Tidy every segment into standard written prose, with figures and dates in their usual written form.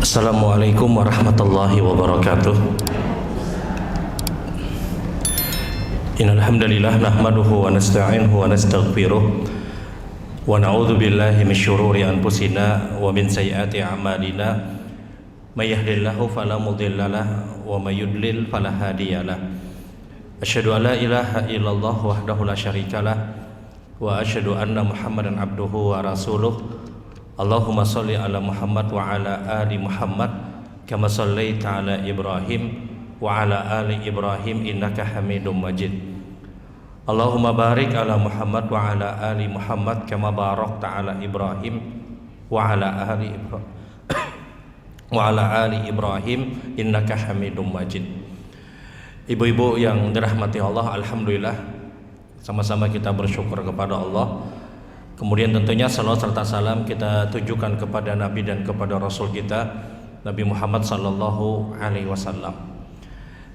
Assalamualaikum warahmatullahi wabarakatuh. Innal hamdalillah nahmaduhu wa nasta'inuhu wa nastaghfiruh wa na'udzu billahi min syururi anfusina wa min sayyiati a'malina. May yahdihillahu fala mudhillalah wa may yudlil fala hadiyalah. Asyhadu an la ilaha illallah wahdahu la syarikalah wa asyhadu anna Muhammadan abduhu wa rasuluh. Allahumma salli ala Muhammad wa ala ali Muhammad kama sallaita ala Ibrahim wa ala ali Ibrahim innaka Hamidum Majid. Allahumma barik ala Muhammad wa ala ali Muhammad kama barakta ala Ibrahim wa ala ali Ibrahim innaka Hamidum Majid. Ibu-ibu yang dirahmati Allah, alhamdulillah sama-sama kita bersyukur kepada Allah. Kemudian tentunya salawat serta salam kita tujukan kepada Nabi dan kepada Rasul kita Nabi Muhammad sallallahu alaihi wasallam.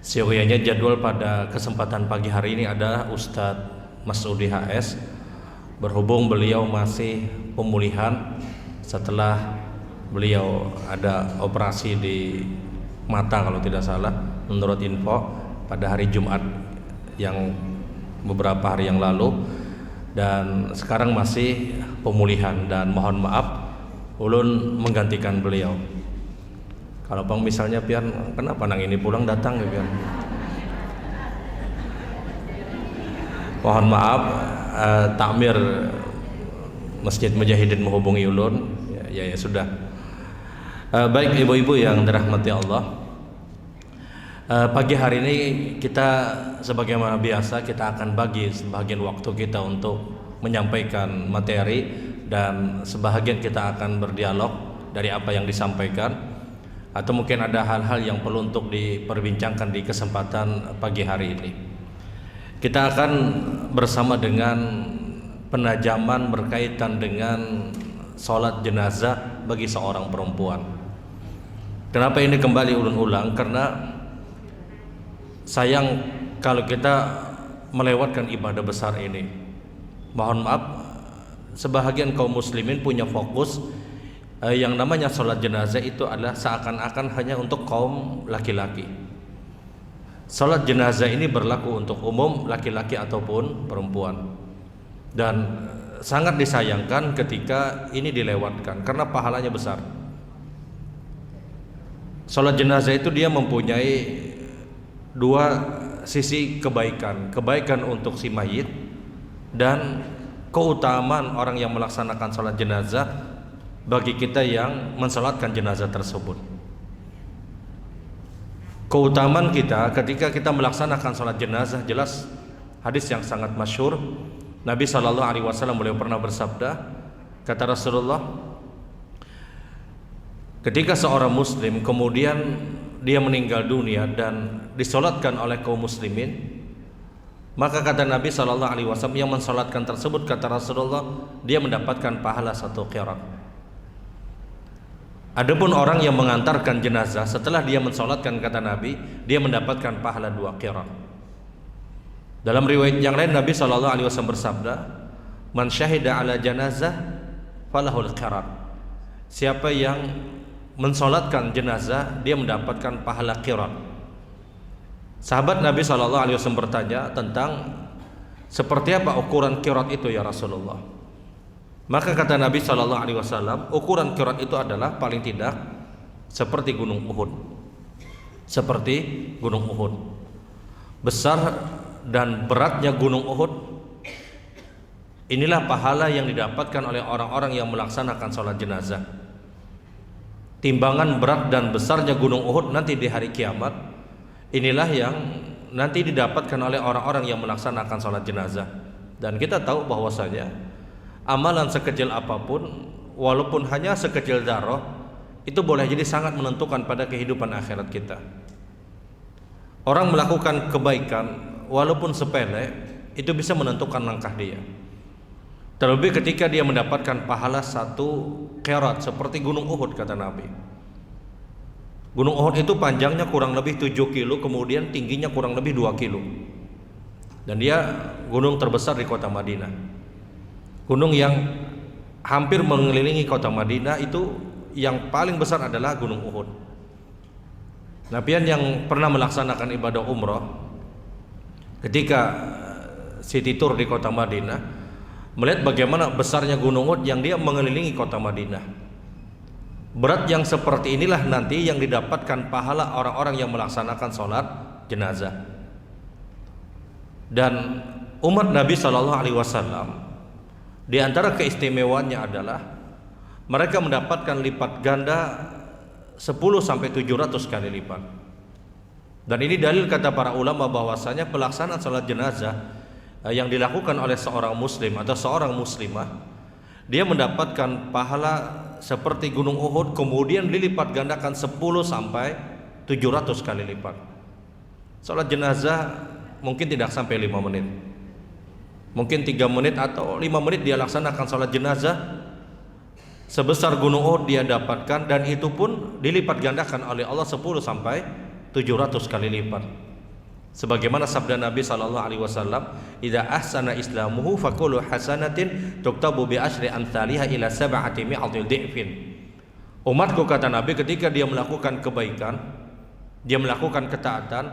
Seyogyanya jadwal pada kesempatan pagi hari ini ada Ustadz Masudi HS. Berhubung beliau masih pemulihan setelah beliau ada operasi di mata kalau tidak salah menurut info pada hari Jumat yang beberapa hari yang lalu, dan sekarang masih pemulihan, dan mohon maaf ulun menggantikan beliau. Kalau bang misalnya pian kenapa nang ini pulang datang ya pian, mohon maaf. Takmir Masjid Mujahidin menghubungi ulun ya sudah. Baik ibu-ibu yang dirahmati Allah, pagi hari ini kita sebagaimana biasa kita akan bagi sebagian waktu kita untuk menyampaikan materi, dan sebahagian kita akan berdialog dari apa yang disampaikan, atau mungkin ada hal-hal yang perlu untuk diperbincangkan di kesempatan pagi hari ini. Kita akan bersama dengan penajaman berkaitan dengan sholat jenazah bagi seorang perempuan. Kenapa ini kembali ulun-ulang? Karena sayang kalau kita melewatkan ibadah besar ini. Mohon maaf, sebahagian kaum muslimin punya fokus yang namanya sholat jenazah itu adalah seakan-akan hanya untuk kaum laki-laki. Sholat jenazah ini berlaku untuk umum laki-laki ataupun perempuan, dan sangat disayangkan ketika ini dilewatkan karena pahalanya besar. Sholat jenazah itu dia mempunyai dua sisi kebaikan untuk si mayit dan keutamaan orang yang melaksanakan sholat jenazah bagi kita yang mensolatkan jenazah tersebut. Keutamaan kita ketika kita melaksanakan sholat jenazah, jelas hadis yang sangat masyhur. Nabi SAW beliau pernah bersabda, kata Rasulullah, ketika seorang muslim kemudian dia meninggal dunia dan disolatkan oleh kaum muslimin, maka kata Nabi SAW yang mensolatkan tersebut, kata Rasulullah, dia mendapatkan pahala 1 qirat. Adapun orang yang mengantarkan jenazah setelah dia mensolatkan, kata Nabi, dia mendapatkan pahala 2 qirat. Dalam riwayat yang lain Nabi SAW bersabda, man syahida ala janazah falahul qirat. Siapa yang mensolatkan jenazah dia mendapatkan pahala qirat. Sahabat Nabi SAW bertanya tentang seperti apa ukuran qirat itu ya Rasulullah. Maka kata Nabi SAW, ukuran qirat itu adalah paling tidak seperti gunung Uhud. Seperti gunung Uhud. Besar dan beratnya gunung Uhud. Inilah pahala yang didapatkan oleh orang-orang yang melaksanakan sholat jenazah. Timbangan berat dan besarnya gunung Uhud nanti di hari kiamat, inilah yang nanti didapatkan oleh orang-orang yang melaksanakan sholat jenazah. Dan kita tahu bahwasanya amalan sekecil apapun, walaupun hanya sekecil dzarrah, itu boleh jadi sangat menentukan pada kehidupan akhirat kita. Orang melakukan kebaikan walaupun sepele, itu bisa menentukan langkah dia. Terlebih ketika dia mendapatkan pahala 1 qirat seperti gunung Uhud, kata Nabi. Gunung Uhud itu panjangnya kurang lebih 7 kilo, kemudian tingginya kurang lebih 2 kilo. Dan dia gunung terbesar di kota Madinah. Gunung yang hampir mengelilingi kota Madinah itu yang paling besar adalah Gunung Uhud. Nabian yang pernah melaksanakan ibadah umrah ketika city tour di kota Madinah, melihat bagaimana besarnya Gunung Uhud yang dia mengelilingi kota Madinah. Berat yang seperti inilah nanti yang didapatkan pahala orang-orang yang melaksanakan sholat jenazah. Dan umat Nabi Shallallahu Alaihi Wasallam, di antara keistimewaannya adalah mereka mendapatkan lipat ganda 10 sampai 700 kali lipat. Dan ini dalil kata para ulama bahwasanya pelaksanaan sholat jenazah yang dilakukan oleh seorang muslim atau seorang muslimah, dia mendapatkan pahala seperti Gunung Uhud, kemudian dilipat gandakan 10 sampai 700 kali lipat. Sholat jenazah mungkin tidak sampai 5 menit, mungkin 3 menit atau 5 menit dia laksanakan sholat jenazah. Sebesar Gunung Uhud dia dapatkan, dan itu pun dilipat gandakan oleh Allah 10 sampai 700 kali lipat. Sebagaimana sabda Nabi sallallahu alaihi wasallam, "Idza ahsana islamuhu faqulu hasanatin tuktabu bi asyri amsalihha ila sab'ati mi'atil dhi'fin." Umatku, kata Nabi, ketika dia melakukan kebaikan, dia melakukan ketaatan,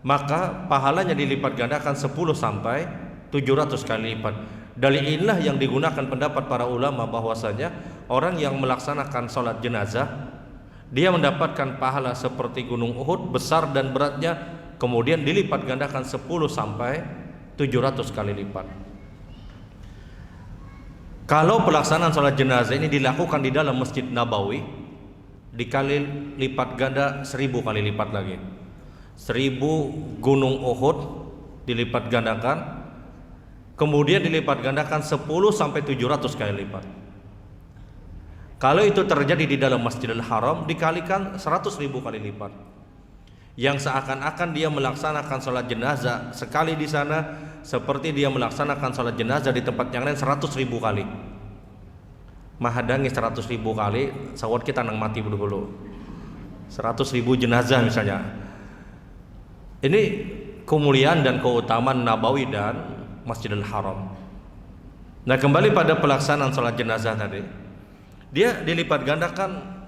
maka pahalanya dilipat gandakan 10 sampai 700 kali lipat. Dalil inilah yang digunakan pendapat para ulama bahwasanya orang yang melaksanakan sholat jenazah dia mendapatkan pahala seperti Gunung Uhud, besar dan beratnya, kemudian dilipat gandakan 10 sampai 700 kali lipat. Kalau pelaksanaan sholat jenazah ini dilakukan di dalam Masjid Nabawi, dikali lipat ganda 1000 kali lipat lagi. 1000 Gunung Uhud dilipat gandakan, kemudian dilipat gandakan 10 sampai 700 kali lipat. Kalau itu terjadi di dalam Masjidil Haram, dikalikan 100.000 kali lipat. Yang seakan-akan dia melaksanakan sholat jenazah sekali di sana seperti dia melaksanakan sholat jenazah di tempat yang lain 100.000 kali. Mahadangi 100.000 kali, sawat kita nang mati dulu. 100.000 jenazah misalnya. Ini kemuliaan dan keutamaan Nabawi dan Masjidil Haram. Nah, kembali pada pelaksanaan sholat jenazah tadi, dia dilipat gandakan,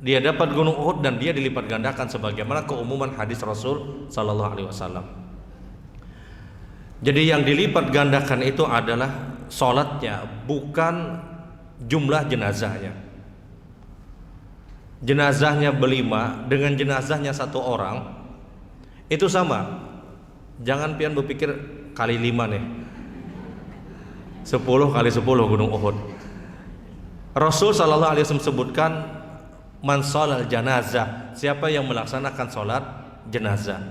dia dapat Gunung Uhud dan dia dilipat gandakan sebagaimana keumuman hadis Rasul sallallahu alaihi wasallam. Jadi yang dilipat gandakan itu adalah sholatnya, bukan jumlah jenazahnya. Jenazahnya berlima dengan jenazahnya satu orang itu sama. Jangan pian berpikir kali 5 nih, 10 kali 10 Gunung Uhud. Rasul sallallahu alaihi wasallam sebutkan man sholal janazah, siapa yang melaksanakan sholat jenazah.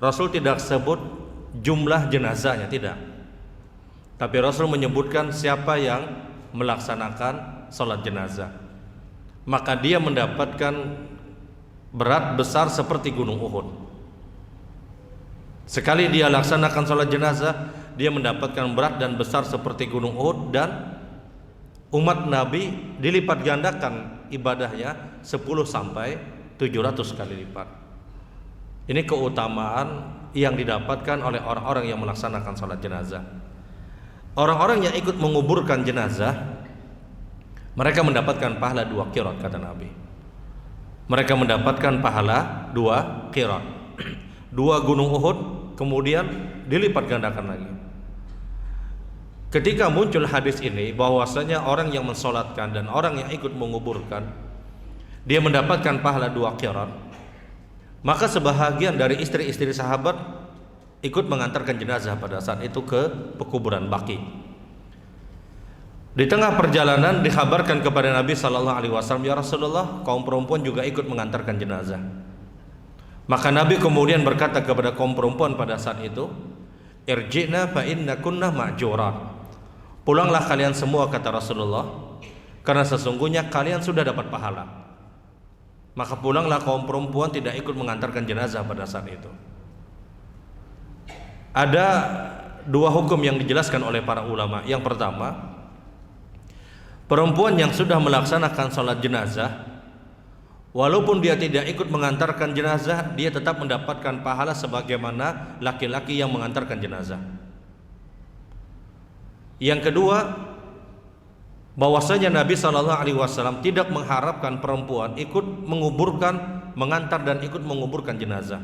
Rasul tidak sebut jumlah jenazahnya, tidak. Tapi Rasul menyebutkan siapa yang melaksanakan sholat jenazah, maka dia mendapatkan berat besar seperti Gunung Uhud. Sekali dia laksanakan sholat jenazah, dia mendapatkan berat dan besar seperti Gunung Uhud, dan umat Nabi dilipat gandakan ibadahnya 10 sampai 700 kali lipat. Ini keutamaan yang didapatkan oleh orang-orang yang melaksanakan sholat jenazah. Orang-orang yang ikut menguburkan jenazah, mereka mendapatkan pahala 2 qirat, kata Nabi. Mereka mendapatkan pahala 2 qirat, 2 Gunung Uhud, kemudian dilipat gandakan lagi. Ketika muncul hadis ini bahwasanya orang yang mensolatkan dan orang yang ikut menguburkan dia mendapatkan pahala 2 qirat, maka sebahagian dari istri-istri sahabat ikut mengantarkan jenazah pada saat itu ke pekuburan Baqi. Di tengah perjalanan dikhabarkan kepada Nabi sallallahu alaihi wasallam, "Ya Rasulullah, kaum perempuan juga ikut mengantarkan jenazah." Maka Nabi kemudian berkata kepada kaum perempuan pada saat itu, "Irji'na fa innakunna ma'jurat." Pulanglah kalian semua, kata Rasulullah, karena sesungguhnya kalian sudah dapat pahala. Maka pulanglah kaum perempuan tidak ikut mengantarkan jenazah pada saat itu. Ada 2 hukum yang dijelaskan oleh para ulama. Yang pertama, perempuan yang sudah melaksanakan sholat jenazah, walaupun dia tidak ikut mengantarkan jenazah, dia tetap mendapatkan pahala sebagaimana laki-laki yang mengantarkan jenazah. Yang kedua, bahwasanya Nabi Shallallahu Alaihi Wasallam tidak mengharapkan perempuan ikut menguburkan, mengantar dan ikut menguburkan jenazah.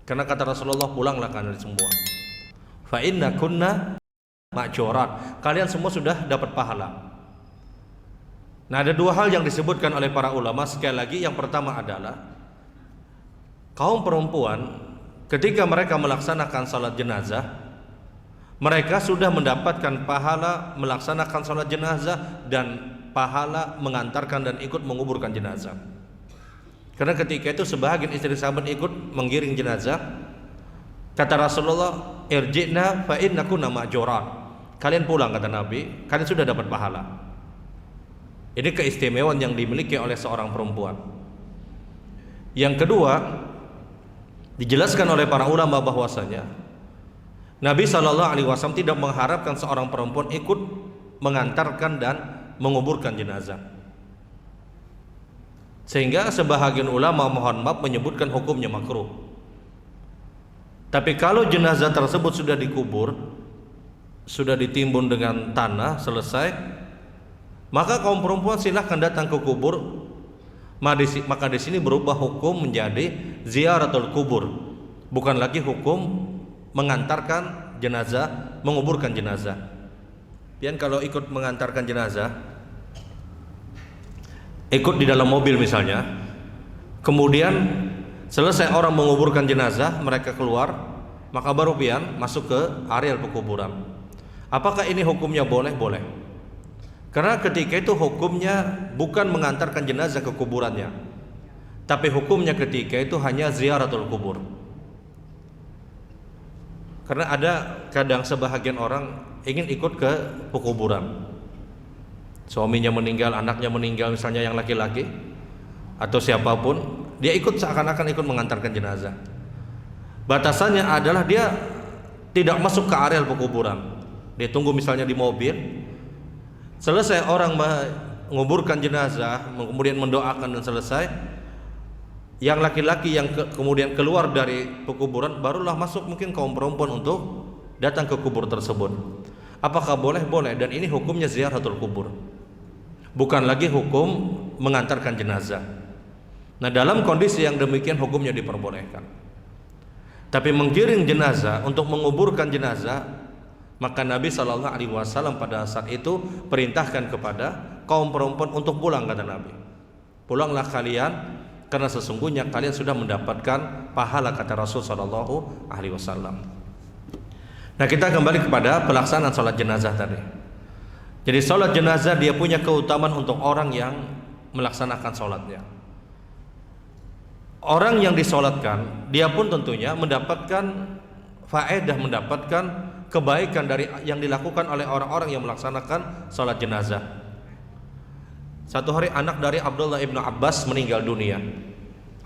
Karena kata Rasulullah, pulanglah kalian semua. Fa inna kunna ma'jurat. Kalian semua sudah dapat pahala. Nah, ada dua hal yang disebutkan oleh para ulama. Sekali lagi, yang pertama adalah kaum perempuan ketika mereka melaksanakan salat jenazah, mereka sudah mendapatkan pahala melaksanakan salat jenazah dan pahala mengantarkan dan ikut menguburkan jenazah. Karena ketika itu sebahagian istri sahabat ikut menggiring jenazah. Kata Rasulullah, irji'na fa innakunna ma'jurat. Kalian pulang, kata Nabi, kalian sudah dapat pahala. Ini keistimewaan yang dimiliki oleh seorang perempuan. Yang kedua, dijelaskan oleh para ulama bahwasanya Nabi Shallallahu Alaihi Wasallam tidak mengharapkan seorang perempuan ikut mengantarkan dan menguburkan jenazah. Sehingga sebahagian ulama, mohon maaf, menyebutkan hukumnya makruh. Tapi kalau jenazah tersebut sudah dikubur, sudah ditimbun dengan tanah, selesai, maka kaum perempuan silahkan datang ke kubur. Maka di sini berubah hukum menjadi ziaratul kubur, bukan lagi hukum mengantarkan jenazah, menguburkan jenazah. Pian kalau ikut mengantarkan jenazah, ikut di dalam mobil misalnya, kemudian selesai orang menguburkan jenazah, mereka keluar, maka baru pian masuk ke areal pekuburan. Apakah ini hukumnya boleh? Boleh. Karena ketika itu hukumnya bukan mengantarkan jenazah ke kuburannya, tapi hukumnya ketika itu hanya ziaratul kubur. Karena ada kadang sebahagian orang ingin ikut ke pekuburan, suaminya meninggal, anaknya meninggal misalnya, yang laki-laki atau siapapun, dia ikut seakan-akan ikut mengantarkan jenazah. Batasannya adalah dia tidak masuk ke areal pekuburan, dia tunggu misalnya di mobil. Selesai orang menguburkan jenazah, kemudian mendoakan dan selesai, yang laki-laki yang kemudian keluar dari pekuburan, barulah masuk mungkin kaum perempuan untuk datang ke kubur tersebut. Apakah boleh? Boleh. Dan ini hukumnya ziaratul kubur, bukan lagi hukum mengantarkan jenazah. Nah, dalam kondisi yang demikian hukumnya diperbolehkan. Tapi menggiring jenazah untuk menguburkan jenazah, maka Nabi Shallallahu Alaihi Wasallam pada saat itu perintahkan kepada kaum perempuan untuk pulang, kata Nabi. Pulanglah kalian, karena sesungguhnya kalian sudah mendapatkan pahala, kata Rasul Shallallahu Alaihi Wasallam. Nah, kita kembali kepada pelaksanaan sholat jenazah tadi. Jadi sholat jenazah dia punya keutamaan untuk orang yang melaksanakan sholatnya. Orang yang disolatkan, dia pun tentunya mendapatkan faedah, mendapatkan kebaikan dari yang dilakukan oleh orang-orang yang melaksanakan sholat jenazah. Satu hari anak dari Abdullah ibnu Abbas meninggal dunia.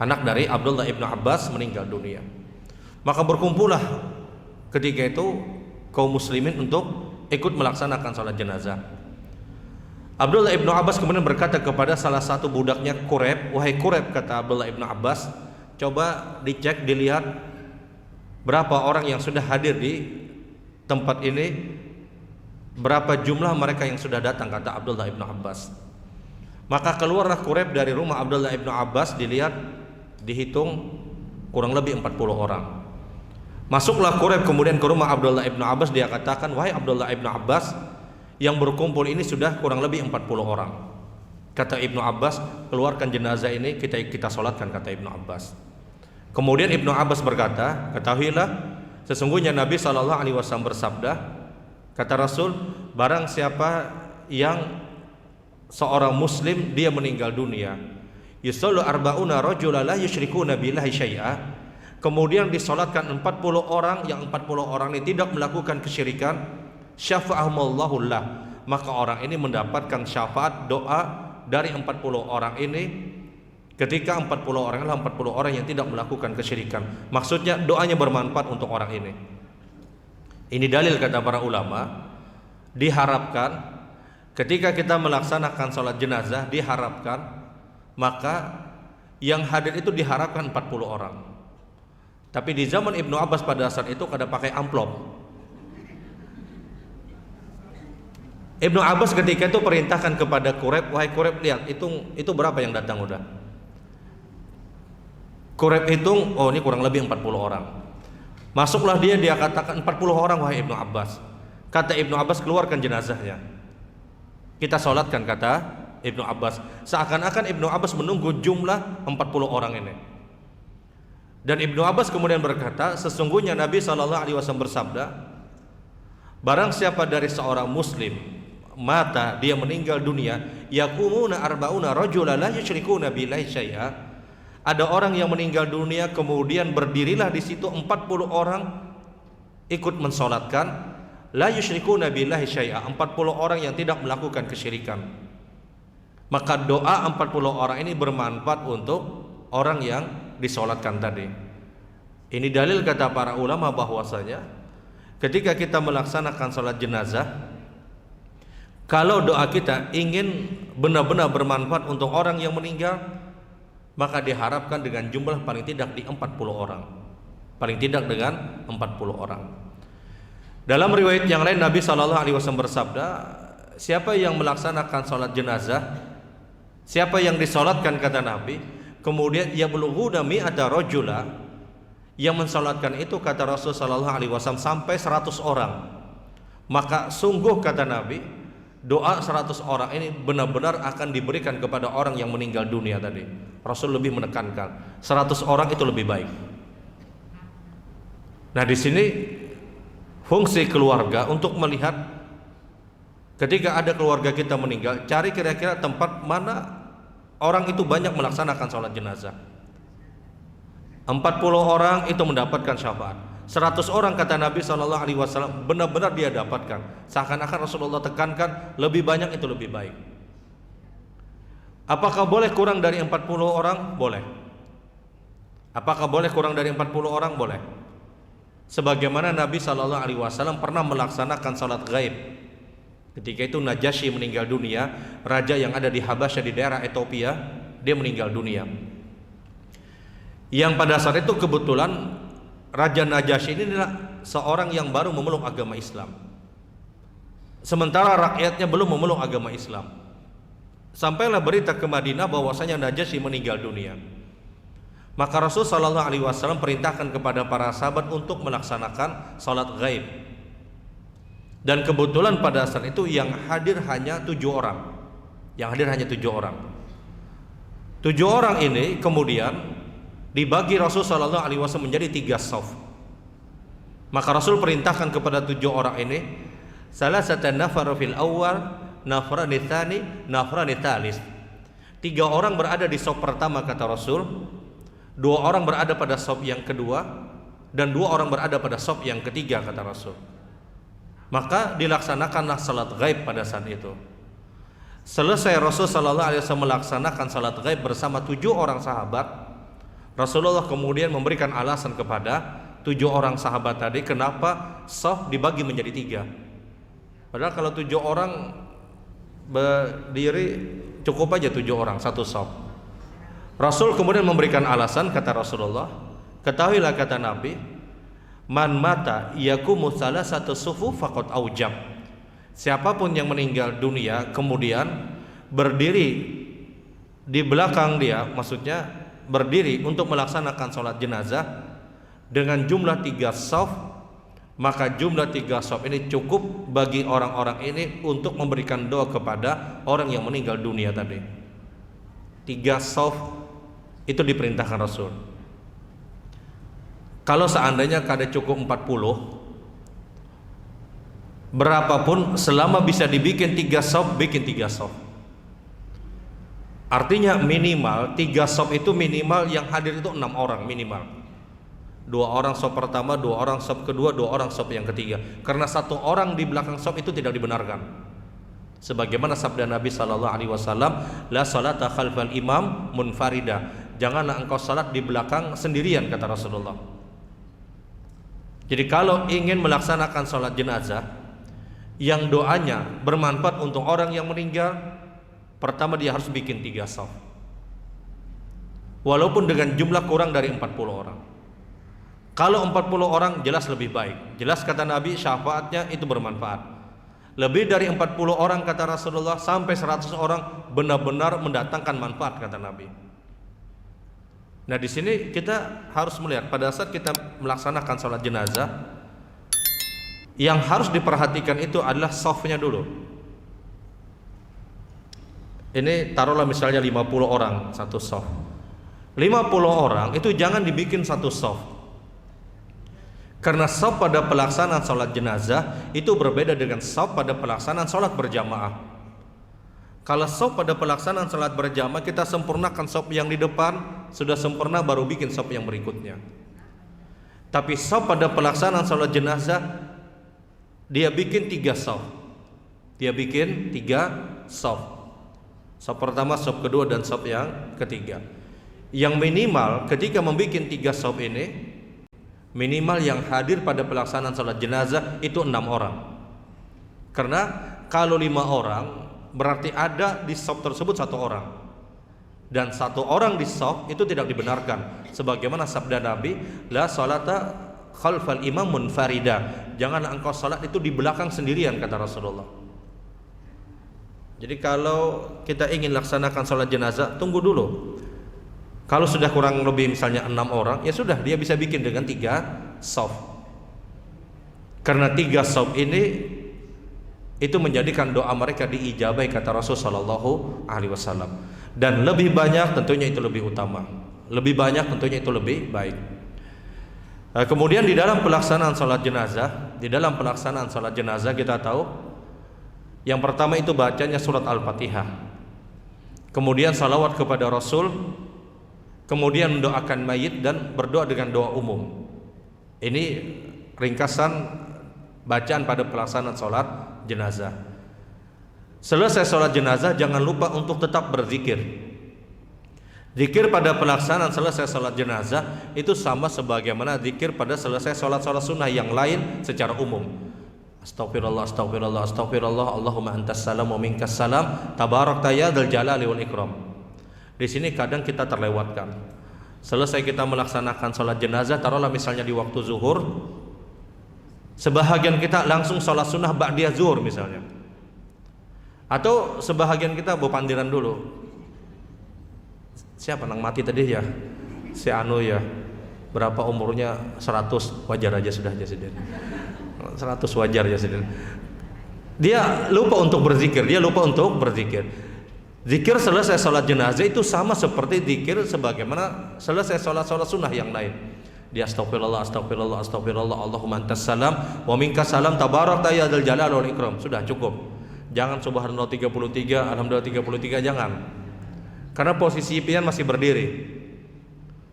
Anak dari Abdullah ibnu Abbas meninggal dunia. Maka berkumpullah ketika itu kaum muslimin untuk ikut melaksanakan sholat jenazah. Abdullah ibnu Abbas kemudian berkata kepada salah satu budaknya, Quraib, wahai Quraib, kata Abdullah ibnu Abbas, coba dicek, dilihat berapa orang yang sudah hadir di tempat ini, berapa jumlah mereka yang sudah datang, kata Abdullah ibnu Abbas. Maka keluarlah Quraib dari rumah Abdullah ibnu Abbas, dilihat, dihitung kurang lebih 40 orang. Masuklah Quraib kemudian ke rumah Abdullah ibnu Abbas, dia katakan, wahai Abdullah ibnu Abbas, yang berkumpul ini sudah kurang lebih 40 orang. Kata Ibnu Abbas, keluarkan jenazah ini, kita solatkan, kata Ibnu Abbas. Kemudian Ibnu Abbas berkata, ketahuilah sesungguhnya Nabi SAW bersabda, kata Rasul, barang siapa yang seorang muslim dia meninggal dunia, yusallu arba'una rajula la yusyrikuna billahi syai'a, kemudian disolatkan 40 orang, yang 40 orang ini tidak melakukan kesyirikan, syafa'ahumullahu lah, maka orang ini mendapatkan syafaat doa dari 40 orang ini. Ketika 40 orang adalah 40 orang yang tidak melakukan kesyirikan, maksudnya doanya bermanfaat untuk orang ini. Ini dalil, kata para ulama, diharapkan ketika kita melaksanakan sholat jenazah, diharapkan maka yang hadir itu diharapkan 40 orang. Tapi di zaman Ibnu Abbas pada saat itu kada pakai amplop. Ibnu Abbas ketika itu perintahkan kepada Quraib, wahai Quraib, lihat itu berapa yang datang udah. Quraib hitung, oh ini kurang lebih 40 orang. Masuklah dia katakan 40 orang wahai Ibnu Abbas. Kata Ibnu Abbas, keluarkan jenazahnya. Kita sholatkan, kata Ibnu Abbas. Seakan-akan Ibnu Abbas menunggu jumlah 40 orang ini. Dan Ibnu Abbas kemudian berkata, sesungguhnya Nabi SAW bersabda, barang siapa dari seorang muslim mata, dia meninggal dunia, yakumuna arba'una rajula la yusyrikuna billahi syai'a. Ada orang yang meninggal dunia, kemudian berdirilah di situ 40 orang ikut mensolatkan, la yusyrikuna billahi syai'a, 40 orang yang tidak melakukan kesyirikan. Maka doa 40 orang ini bermanfaat untuk orang yang disolatkan tadi. Ini dalil kata para ulama bahwasanya ketika kita melaksanakan sholat jenazah, kalau doa kita ingin benar-benar bermanfaat untuk orang yang meninggal, maka diharapkan dengan jumlah paling tidak di 40 orang. Paling tidak dengan 40 orang. Dalam riwayat yang lain Nabi SAW bersabda, siapa yang melaksanakan sholat jenazah, siapa yang disolatkan kata Nabi, kemudian yablughuna mi'ata rajula, yang mensolatkan itu kata Rasulullah SAW sampai 100 orang, maka sungguh kata Nabi, doa 100 orang ini benar-benar akan diberikan kepada orang yang meninggal dunia tadi. Rasul lebih menekankan 100 orang itu lebih baik. Nah di sini fungsi keluarga untuk melihat ketika ada keluarga kita meninggal, cari kira-kira tempat mana orang itu banyak melaksanakan sholat jenazah. 40 orang itu mendapatkan syafaat. 100 orang kata Nabi SAW benar-benar dia dapatkan. Seakan-akan Rasulullah tekankan lebih banyak itu lebih baik. Apakah boleh kurang dari 40 orang? Boleh. Apakah boleh kurang dari 40 orang? Boleh. Sebagaimana Nabi SAW pernah melaksanakan salat gaib. Ketika itu Najasyi meninggal dunia, raja yang ada di Habasyah di daerah Ethiopia, dia meninggal dunia. Yang pada saat itu kebetulan Raja Najasyi ini adalah seorang yang baru memeluk agama Islam, sementara rakyatnya belum memeluk agama Islam. Sampailah berita ke Madinah bahwasanya Najasyi meninggal dunia. Maka Rasul SAW perintahkan kepada para sahabat untuk melaksanakan salat gaib. Dan kebetulan pada saat itu yang hadir hanya 7 orang. Yang hadir hanya 7 orang. 7 orang ini kemudian dibagi Rasul SAW menjadi 3 shaf. Maka Rasul perintahkan kepada 7 orang ini, salasatan nafar fil awal, nafran tsani, nafran tsalis. 3 orang berada di shaf pertama kata Rasul, 2 orang berada pada shaf yang kedua, dan 2 orang berada pada shaf yang ketiga kata Rasul. Maka dilaksanakanlah salat gaib pada saat itu. Selesai Rasul SAW melaksanakan salat gaib bersama 7 orang sahabat, Rasulullah kemudian memberikan alasan kepada 7 orang sahabat tadi kenapa shaf dibagi menjadi 3. Padahal kalau 7 orang berdiri cukup aja 7 orang satu shaf. Rasul kemudian memberikan alasan kata Rasulullah, ketahuilah kata Nabi, man mata yakumu salasatu sufu faqad aujab. Siapapun yang meninggal dunia kemudian berdiri di belakang dia, maksudnya berdiri untuk melaksanakan sholat jenazah dengan jumlah 3 shaf, maka jumlah 3 shaf ini cukup bagi orang-orang ini untuk memberikan doa kepada orang yang meninggal dunia tadi. 3 shaf itu diperintahkan Rasul. Kalau seandainya kada cukup 40, berapapun selama bisa dibikin 3 shaf, bikin 3 shaf. Artinya minimal 3 shaf itu minimal yang hadir itu 6 orang minimal. 2 orang shaf pertama, 2 orang shaf kedua, 2 orang shaf yang ketiga. Karena 1 orang di belakang shaf itu tidak dibenarkan. Sebagaimana sabda Nabi SAW, la salata khalfal imam munfarida. Janganlah engkau salat di belakang sendirian kata Rasulullah. Jadi kalau ingin melaksanakan salat jenazah yang doanya bermanfaat untuk orang yang meninggal, pertama dia harus bikin 3 shaf, walaupun dengan jumlah kurang dari 40 orang. Kalau 40 orang jelas lebih baik. Jelas kata Nabi syafaatnya itu bermanfaat. Lebih dari 40 orang kata Rasulullah sampai 100 orang benar-benar mendatangkan manfaat kata Nabi. Nah di sini kita harus melihat pada saat kita melaksanakan sholat jenazah, yang harus diperhatikan itu adalah shafnya dulu. Ini taruhlah misalnya 50 orang satu shaf. 50 orang itu jangan dibikin satu shaf. Karena shaf pada pelaksanaan sholat jenazah itu berbeda dengan shaf pada pelaksanaan sholat berjamaah. Kalau shaf pada pelaksanaan sholat berjamaah kita sempurnakan shaf yang di depan, sudah sempurna baru bikin shaf yang berikutnya. Tapi shaf pada pelaksanaan sholat jenazah dia bikin 3 shaf. Dia bikin 3 shaf. Shaf pertama, shaf kedua, dan shaf yang ketiga. Yang minimal ketika membuat 3 shaf ini, minimal yang hadir pada pelaksanaan sholat jenazah itu 6 orang. Karena kalau 5 orang berarti ada di shaf tersebut 1 orang, dan 1 orang di shaf itu tidak dibenarkan. Sebagaimana sabda Nabi, la sholata khalfal imam munfarida, janganlah engkau sholat itu di belakang sendirian kata Rasulullah. Jadi kalau kita ingin laksanakan sholat jenazah, tunggu dulu. Kalau sudah kurang lebih misalnya 6 orang, ya sudah, dia bisa bikin dengan 3 shaf. Karena 3 shaf ini itu menjadikan doa mereka diijabai kata Rasul sallallahu alaihi wasallam. Dan lebih banyak tentunya itu lebih utama. Lebih banyak tentunya itu lebih baik. Kemudian di dalam pelaksanaan salat jenazah, kita tahu yang pertama itu bacanya surat Al-Fatihah. Kemudian salawat kepada Rasul, kemudian mendoakan mayit dan berdoa dengan doa umum. Ini ringkasan bacaan pada pelaksanaan sholat jenazah. Selesai sholat jenazah jangan lupa untuk tetap berzikir. Zikir pada pelaksanaan selesai sholat jenazah itu sama sebagaimana zikir pada selesai sholat-sholat sunnah yang lain secara umum. Astagfirullah, astagfirullah, astagfirullah, Allahumma antas salam wa minkas salam, tabarakta ya dzal jalali wal ikram. Di sini kadang kita terlewatkan. Selesai kita melaksanakan sholat jenazah, taruhlah misalnya di waktu zuhur, sebahagian kita langsung sholat sunnah ba'diyah zuhur misalnya, atau sebahagian kita bepandiran dulu. Siapa nang mati tadi ya? Si Anu ya. Berapa umurnya? 100, wajar aja sudah jadi. 100 wajar aja sudah. Dia lupa untuk berzikir, Zikir selesai sholat jenazah itu sama seperti zikir sebagaimana selesai sholat sunnah yang lain. Dia astagfirullah, astagfirullah, astagfirullah, Allahumma antas salam wa minkas salam, tabarakta ya dzal jalali wal ikram. Sudah cukup. Jangan subhanallah 33, alhamdulillah 33, jangan. Karena posisi pian masih berdiri.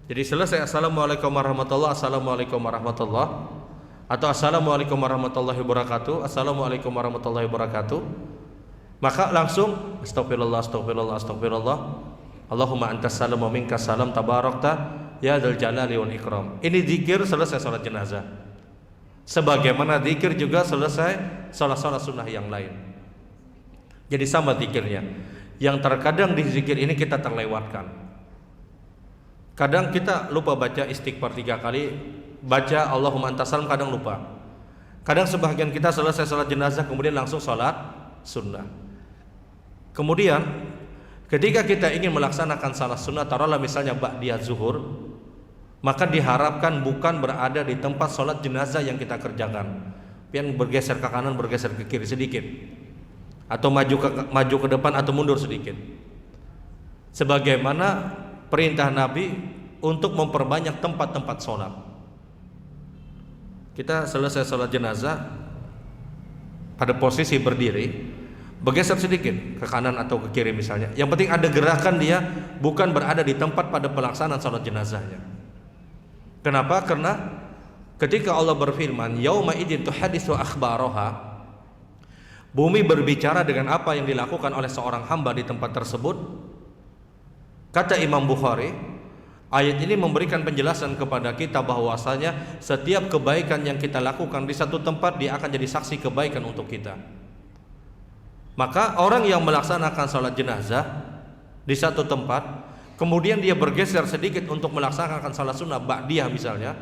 Jadi selesai assalamualaikum warahmatullah, assalamualaikum warahmatullah, atau assalamualaikum warahmatullahi wabarakatuh, assalamualaikum warahmatullahi wabarakatuh, maka langsung astagfirullah, astagfirullah, astagfirullah, Allahumma antas salam wa minkas salam, tabarakta ya dzal jalali wal ikram. Ini zikir selesai salat jenazah. Sebagaimana zikir juga selesai salat-salat sunnah yang lain. Jadi sama zikirnya. Yang terkadang di zikir ini kita terlewatkan. Kadang kita lupa baca istighfar 3 kali, baca Allahumma antas salam kadang lupa. Kadang sebagian kita selesai salat jenazah kemudian langsung salat sunnah. Kemudian ketika kita ingin melaksanakan salat sunnah, taruhlah misalnya ba'diyah zuhur, maka diharapkan bukan berada di tempat salat jenazah yang kita kerjakan, pian bergeser ke kanan, bergeser ke kiri sedikit, atau maju ke depan atau mundur sedikit. Sebagaimana perintah Nabi untuk memperbanyak tempat-tempat sholat. Kita selesai sholat jenazah pada posisi berdiri, bergeser sedikit ke kanan atau ke kiri misalnya. Yang penting ada gerakan, dia bukan berada di tempat pada pelaksanaan sholat jenazahnya. Kenapa? Karena ketika Allah berfirman yauma idzin tuhaditsu akhbaraha, bumi berbicara dengan apa yang dilakukan oleh seorang hamba di tempat tersebut. Kata Imam Bukhari, ayat ini memberikan penjelasan kepada kita bahwasanya setiap kebaikan yang kita lakukan di satu tempat, dia akan jadi saksi kebaikan untuk kita. Maka orang yang melaksanakan sholat jenazah di satu tempat, kemudian dia bergeser sedikit untuk melaksanakan sholat sunnah ba'diyah misalnya,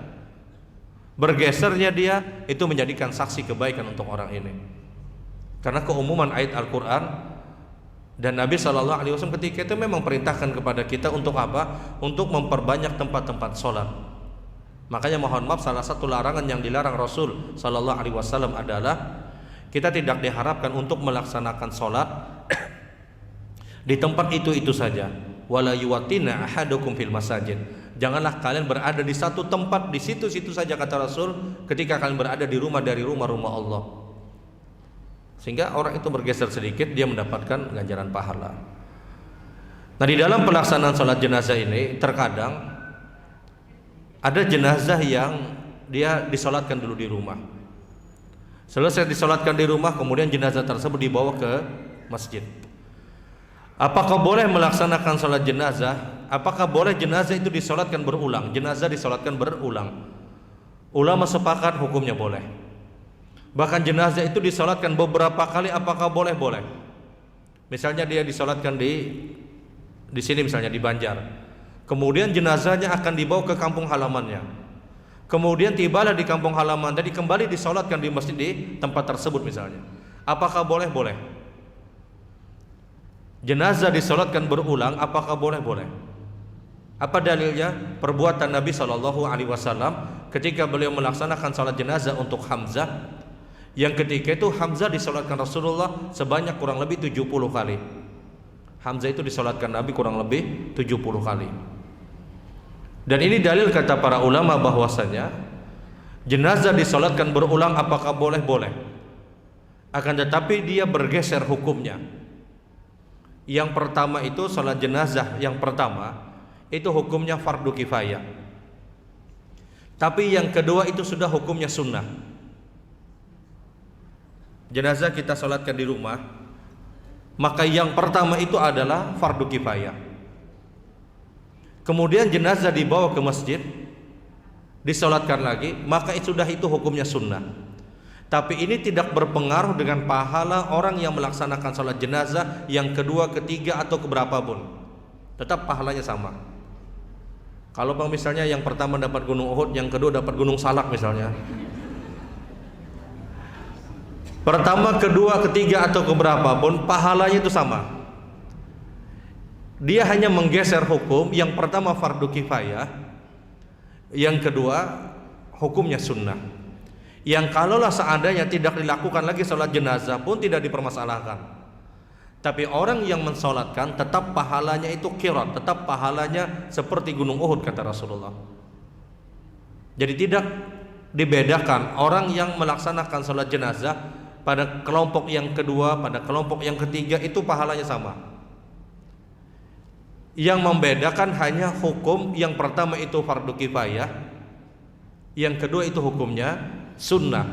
bergesernya dia itu menjadikan saksi kebaikan untuk orang ini. Karena keumuman ayat Al-Quran dan Nabi SAW ketika itu memang perintahkan kepada kita untuk apa? Untuk memperbanyak tempat-tempat sholat. Makanya mohon maaf, salah satu larangan yang dilarang Rasul SAW adalah kita tidak diharapkan untuk melaksanakan sholat di tempat itu saja. Wala yuwatina ahadukum fil masajid. Janganlah kalian berada di satu tempat di situ-situ saja, kata Rasul, ketika kalian berada di rumah dari rumah-rumah Allah. Sehingga orang itu bergeser sedikit, dia mendapatkan ganjaran pahala. Nah, di dalam pelaksanaan sholat jenazah ini terkadang ada jenazah yang dia disolatkan dulu di rumah. Selesai disolatkan di rumah, kemudian jenazah tersebut dibawa ke masjid. Apakah boleh melaksanakan sholat jenazah? Apakah boleh jenazah itu disolatkan berulang? Jenazah disolatkan berulang. Ulama sepakat hukumnya boleh. Bahkan jenazah itu disolatkan beberapa kali, apakah boleh? Boleh. Misalnya dia disolatkan di sini, misalnya di Banjar. Kemudian jenazahnya akan dibawa ke kampung halamannya. Kemudian tibalah di kampung halaman tadi, kembali disolatkan di masjid di tempat tersebut misalnya. Apakah boleh? Boleh. Jenazah disolatkan berulang, apakah boleh? Boleh. Apa dalilnya? Perbuatan Nabi SAW ketika beliau melaksanakan salat jenazah untuk Hamzah, yang ketika itu Hamzah disolatkan Rasulullah sebanyak kurang lebih 70 kali. Hamzah itu disolatkan Nabi kurang lebih 70 kali. Dan ini dalil kata para ulama bahwasanya jenazah disolatkan berulang apakah boleh? Boleh. Akan tetapi dia bergeser hukumnya. Yang pertama itu salat jenazah yang pertama itu hukumnya fardu kifayah. Tapi yang kedua itu sudah hukumnya sunnah. Jenazah kita solatkan di rumah, maka yang pertama itu adalah fardu kifayah. Kemudian jenazah dibawa ke masjid, disolatkan lagi, maka sudah itu hukumnya sunnah. Tapi ini tidak berpengaruh dengan pahala orang yang melaksanakan sholat jenazah yang kedua, ketiga atau keberapa pun. Tetap pahalanya sama. Kalau misalnya yang pertama dapat gunung Uhud, yang kedua dapat gunung Salak misalnya. Pertama, kedua, ketiga atau keberapa pun pahalanya itu sama. Dia hanya menggeser hukum. Yang pertama fardu kifayah, yang kedua hukumnya sunnah. Yang kalaulah seandainya tidak dilakukan lagi sholat jenazah pun tidak dipermasalahkan. Tapi orang yang mensolatkan tetap pahalanya itu qirat, tetap pahalanya seperti gunung Uhud kata Rasulullah. Jadi tidak dibedakan orang yang melaksanakan sholat jenazah pada kelompok yang kedua, pada kelompok yang ketiga itu pahalanya sama. Yang membedakan hanya hukum. Yang pertama itu fardu kifayah, yang kedua itu hukumnya sunnah.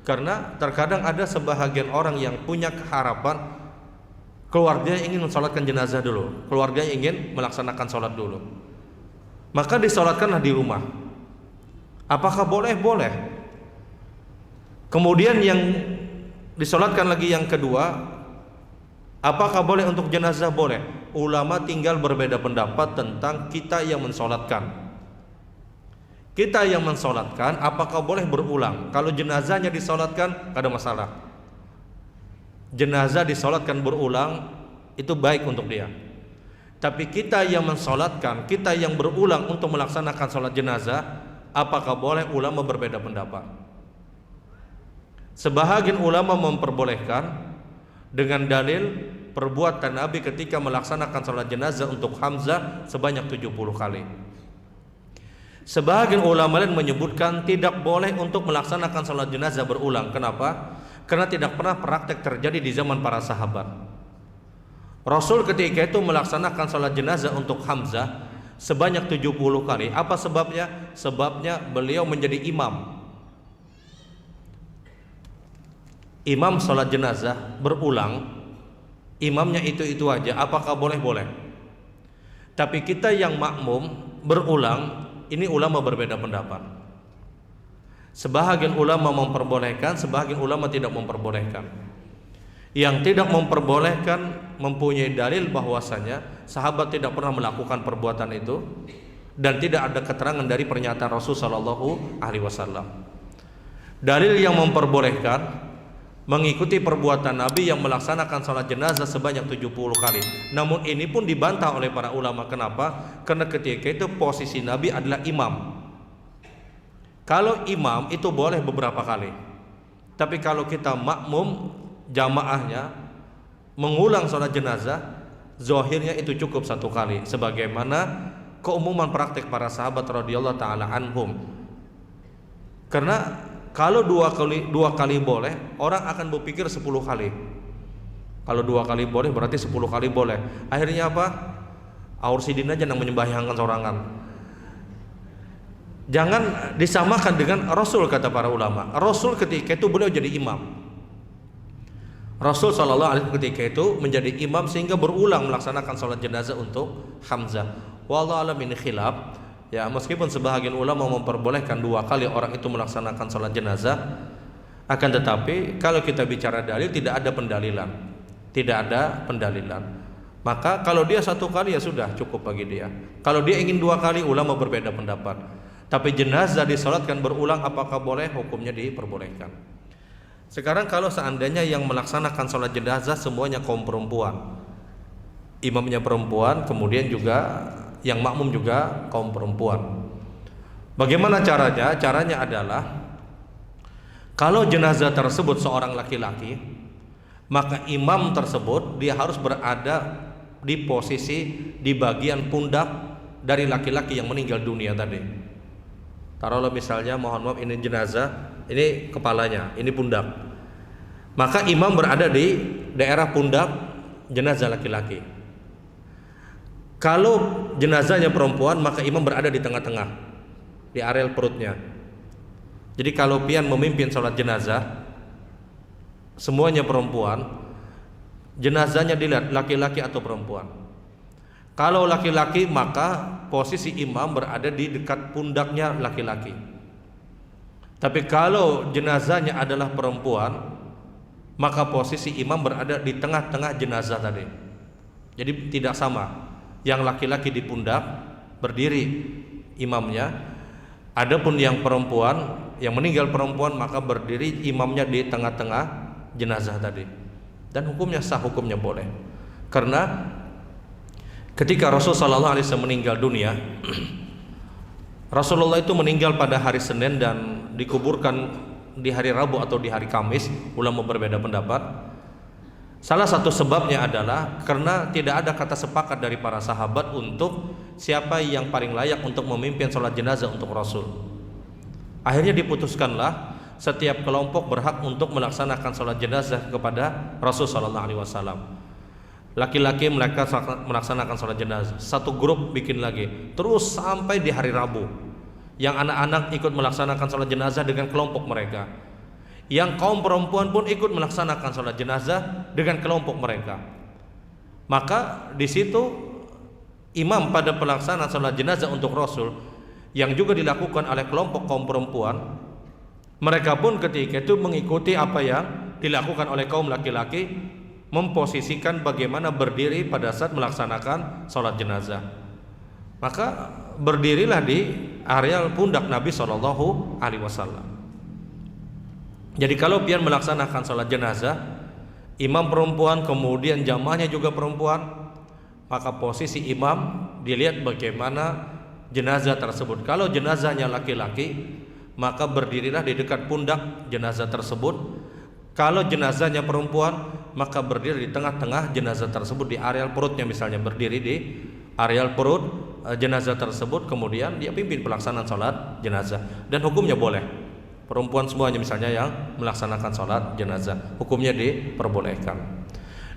Karena terkadang ada sebahagian orang yang punya keharapan keluarganya ingin mensolatkan jenazah dulu, keluarganya ingin melaksanakan sholat dulu, maka disolatkanlah di rumah. Apakah boleh? Boleh. Kemudian yang disolatkan lagi yang kedua, apakah boleh untuk jenazah? Boleh. Ulama tinggal berbeda pendapat tentang kita yang mensolatkan. Kita yang mensolatkan apakah boleh berulang? Kalau jenazahnya disolatkan tidak ada masalah. Jenazah disolatkan berulang itu baik untuk dia. Tapi kita yang mensolatkan, kita yang berulang untuk melaksanakan sholat jenazah, apakah boleh? Ulama berbeda pendapat. Sebahagian ulama memperbolehkan dengan dalil perbuatan Nabi ketika melaksanakan sholat jenazah untuk Hamzah sebanyak 70 kali. Sebahagian ulama lain menyebutkan tidak boleh untuk melaksanakan sholat jenazah berulang. Kenapa? Karena tidak pernah praktek terjadi di zaman para sahabat. Rasul ketika itu melaksanakan sholat jenazah untuk Hamzah sebanyak 70 kali. Apa sebabnya? Sebabnya beliau menjadi imam. Imam sholat jenazah berulang, imamnya itu aja. Apakah boleh? Boleh. Tapi kita yang makmum berulang, ini ulama berbeda pendapat. Sebahagian ulama memperbolehkan, sebahagian ulama tidak memperbolehkan. Yang tidak memperbolehkan mempunyai dalil bahwasanya sahabat tidak pernah melakukan perbuatan itu dan tidak ada keterangan dari pernyataan Rasul sallallahu alaihi wasallam. Dalil yang memperbolehkan mengikuti perbuatan Nabi yang melaksanakan sholat jenazah sebanyak 70 kali. Namun ini pun dibantah oleh para ulama. Kenapa? Karena ketika itu posisi Nabi adalah imam. Kalau imam itu boleh beberapa kali, tapi kalau kita makmum jamaahnya mengulang sholat jenazah, zahirnya itu cukup 1 kali, sebagaimana keumuman praktik para sahabat radhiyallahu taala anhum. Karena kalau dua kali boleh, orang akan berpikir 10 kali. Kalau 2 kali boleh, berarti 10 kali boleh. Akhirnya apa? Aursidin aja yang menyembahyangkan sorangan. Jangan disamakan dengan Rasul, kata para ulama. Rasul ketika itu beliau jadi imam. Rasul SAW ketika itu menjadi imam sehingga berulang melaksanakan sholat jenazah untuk Hamzah. Wallahu a'lam ini khilaf. Ya, meskipun sebahagian ulama memperbolehkan 2 kali orang itu melaksanakan sholat jenazah, akan tetapi kalau kita bicara dalil tidak ada pendalilan. Maka kalau dia 1 kali ya sudah cukup bagi dia. Kalau dia ingin 2 kali, ulama berbeda pendapat. Tapi jenazah disolatkan berulang, apakah boleh? Hukumnya diperbolehkan. Sekarang kalau seandainya yang melaksanakan sholat jenazah semuanya kaum perempuan, imamnya perempuan, kemudian juga yang makmum juga kaum perempuan, bagaimana caranya? Caranya adalah kalau jenazah tersebut seorang laki-laki, maka imam tersebut dia harus berada di posisi di bagian pundak dari laki-laki yang meninggal dunia tadi. Taruhlah misalnya, mohon maaf, ini jenazah, ini kepalanya, ini pundak, maka imam berada di daerah pundak jenazah laki-laki. Kalau jenazahnya perempuan, maka imam berada di tengah-tengah, di areal perutnya. Jadi kalau pian memimpin sholat jenazah, semuanya perempuan, jenazahnya dilihat laki-laki atau perempuan. Kalau laki-laki, maka posisi imam berada di dekat pundaknya laki-laki. Tapi kalau jenazahnya adalah perempuan, maka posisi imam berada di tengah-tengah jenazah tadi. Jadi tidak sama. Yang laki-laki di pundak berdiri imamnya, adapun yang perempuan, yang meninggal perempuan, maka berdiri imamnya di tengah-tengah jenazah tadi. Dan hukumnya sah, hukumnya boleh. Karena ketika Rasulullah SAW meninggal dunia, Rasulullah itu meninggal pada hari Senin dan dikuburkan di hari Rabu atau di hari Kamis. Ulama berbeda pendapat. Salah satu sebabnya adalah karena tidak ada kata sepakat dari para sahabat untuk siapa yang paling layak untuk memimpin sholat jenazah untuk Rasul. Akhirnya diputuskanlah setiap kelompok berhak untuk melaksanakan sholat jenazah kepada Rasul Sallallahu Alaihi Wasallam. Laki-laki mereka melaksanakan sholat jenazah, satu grup bikin lagi, terus sampai di hari Rabu, yang anak-anak ikut melaksanakan sholat jenazah dengan kelompok mereka. Yang kaum perempuan pun ikut melaksanakan sholat jenazah dengan kelompok mereka. Maka di situ imam pada pelaksanaan sholat jenazah untuk Rasul yang juga dilakukan oleh kelompok kaum perempuan, mereka pun ketika itu mengikuti apa yang dilakukan oleh kaum laki-laki, memposisikan bagaimana berdiri pada saat melaksanakan sholat jenazah. Maka berdirilah di areal pundak Nabi Shallallahu Alaihi Wasallam. Jadi kalau pian melaksanakan sholat jenazah, imam perempuan, kemudian jamaahnya juga perempuan, maka posisi imam dilihat bagaimana jenazah tersebut. Kalau jenazahnya laki-laki, maka berdirilah di dekat pundak jenazah tersebut. Kalau jenazahnya perempuan, maka berdiri di tengah-tengah jenazah tersebut, di areal perutnya, misalnya berdiri di areal perut jenazah tersebut, kemudian dia pimpin pelaksanaan sholat jenazah. Dan hukumnya boleh. Perempuan semuanya misalnya yang melaksanakan sholat jenazah, hukumnya diperbolehkan.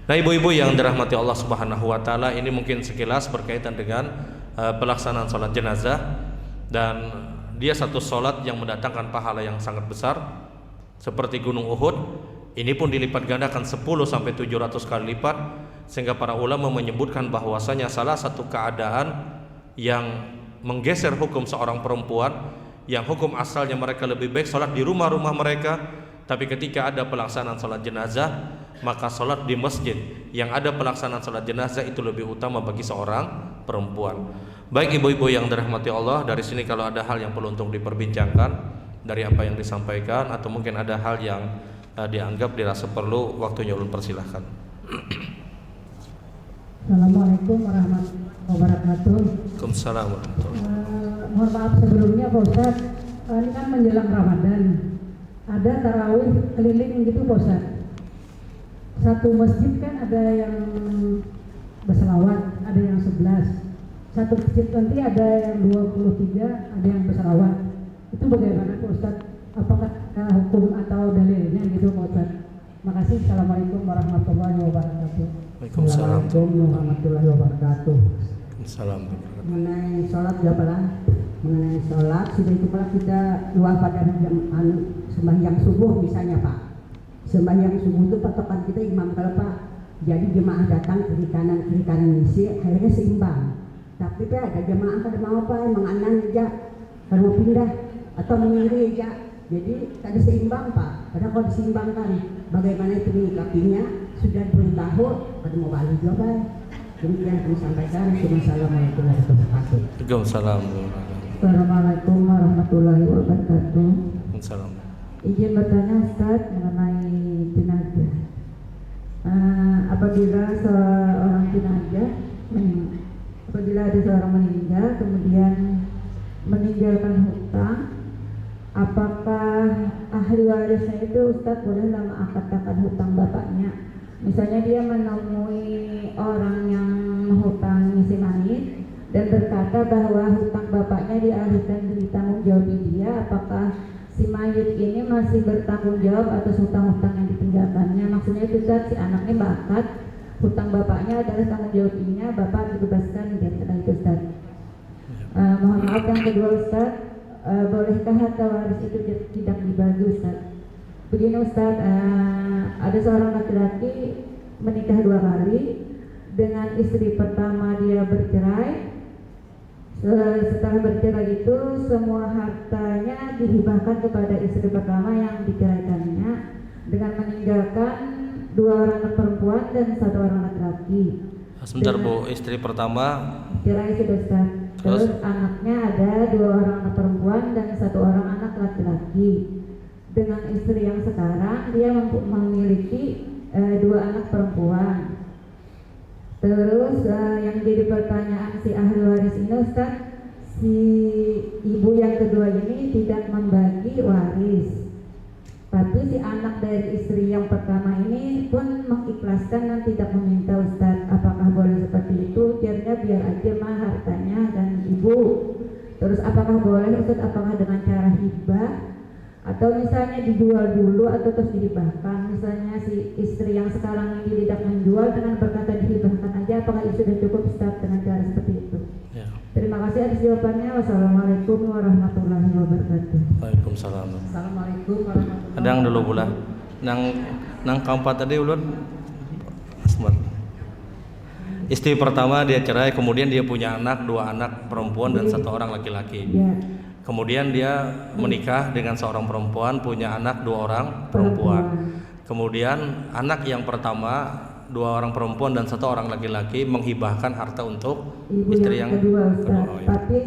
Nah, ibu-ibu yang dirahmati Allah Subhanahu wa taala, ini mungkin sekilas berkaitan dengan pelaksanaan sholat jenazah, dan dia satu sholat yang mendatangkan pahala yang sangat besar seperti Gunung Uhud. Ini pun dilipat gandakan 10 sampai 700 kali lipat, sehingga para ulama menyebutkan bahwasanya salah satu keadaan yang menggeser hukum seorang perempuan yang hukum asalnya mereka lebih baik sholat di rumah-rumah mereka, tapi ketika ada pelaksanaan sholat jenazah, maka sholat di masjid yang ada pelaksanaan sholat jenazah itu lebih utama bagi seorang perempuan. Baik ibu-ibu yang dirahmati Allah, dari sini kalau ada hal yang perlu untuk diperbincangkan dari apa yang disampaikan, atau mungkin ada hal yang dianggap dirasa perlu, waktunya ulun persilahkan. Assalamualaikum warahmatullahi wabarakatuh. Waalaikumsalam warahmatullahi wabarakatuh. Mohon maaf sebelumnya Pak Ustaz, ini kan menjelang Ramadan, ada tarawih keliling gitu Pak Ustaz. Satu masjid kan ada yang berselawat, ada yang 11. Satu masjid nanti ada yang 23, ada yang berselawat. Itu bagaimana Pak Ustaz? Apakah ada hukum atau dalilnya gitu Pak Ustaz? Makasih. Assalamualaikum warahmatullahi wabarakatuh. Waalaikumsalam warahmatullahi wabarakatuh. Salam. Mengenai sholat ya Pak, mengenai sholat sudah itu Pak, kita luar pada sembahyang subuh misalnya Pak. Sembahyang subuh itu patokan kita imam kalau Pak. Jadi jemaah datang kiri kanan isi, akhirnya seimbang. Tapi Pak ada jemaah kada mau Pak, emang anan aja, kada mau pindah atau mengiri aja. Jadi tadi seimbang Pak. Karena kalau diseimbangkan, bagaimana itu menyikapinya? Sudah beritahu, kada mau balik juga Pak. Demikian kami sampaikan. Assalamualaikum warahmatullahi wabarakatuh. Waalaikumsalam. Assalamualaikum warahmatullahi wabarakatuh. Waalaikumsalam. Izin bertanya Ustaz mengenai jenazah. Apabila seorang jenazah, apabila ada seorang meninggal kemudian meninggalkan hutang, apakah ahli warisnya itu Ustaz boleh mengakad-akad hutang bapaknya? Misalnya dia menemui orang yang menghutangi si mayit dan berkata bahwa hutang bapaknya dialihkan dari tanggung jawab dia, apakah si mayit ini masih bertanggung jawab atas hutang-hutang yang ditinggalkannya? Maksudnya itu Ustaz, si anaknya bakat hutang bapaknya adalah tanggung jawab ibunya, bapak dibebaskan dari kata itu Ustaz. Mohon maaf yang kedua Ustaz, bolehkah harta waris itu tidak dibagi Ustaz? Begini Ustaz, ada seorang laki-laki menikah 2 kali. Dengan istri pertama dia bercerai. Setelah bercerai itu semua hartanya dihibahkan kepada istri pertama yang diceraikannya dengan meninggalkan 2 orang anak perempuan dan 1 orang laki-laki. Sebentar Bu, istri pertama cerai sudah Ustaz. Terus anaknya ada 2 orang anak perempuan dan 1 orang anak laki-laki. Dengan istri yang sekarang dia memiliki 2 anak perempuan. Terus yang jadi pertanyaan si ahli waris ini Ustaz, si ibu yang kedua ini tidak membagi waris, tapi si anak dari istri yang pertama ini pun mengikhlaskan dan tidak meminta Ustaz. Apakah boleh seperti itu? Biarnya biar aja mah hartanya dan ibu. Terus apakah boleh Ustaz, apakah dengan cara hibah atau misalnya dijual dulu atau terus dihibahkan? Misalnya si istri yang sekarang ini tidak menjual dengan berkata dihibahkan aja, apakah itu sudah cukup Ustaz dengan cara seperti itu? Ya. Terima kasih atas jawabannya. Wassalamualaikum warahmatullahi wabarakatuh. Waalaikumsalam. Assalamualaikum warahmatullahi wabarakatuh. Adang dulu pula. Nang keempat tadi ulun Asmat. Istri pertama dia cerai, kemudian dia punya anak 2 anak perempuan dan 1 orang laki-laki. Ya. Kemudian dia menikah dengan seorang perempuan, punya anak 2 orang perempuan. Kemudian anak yang pertama 2 orang perempuan dan 1 orang laki-laki menghibahkan harta untuk ibu istri yang kedua. Oh, ya. Tapi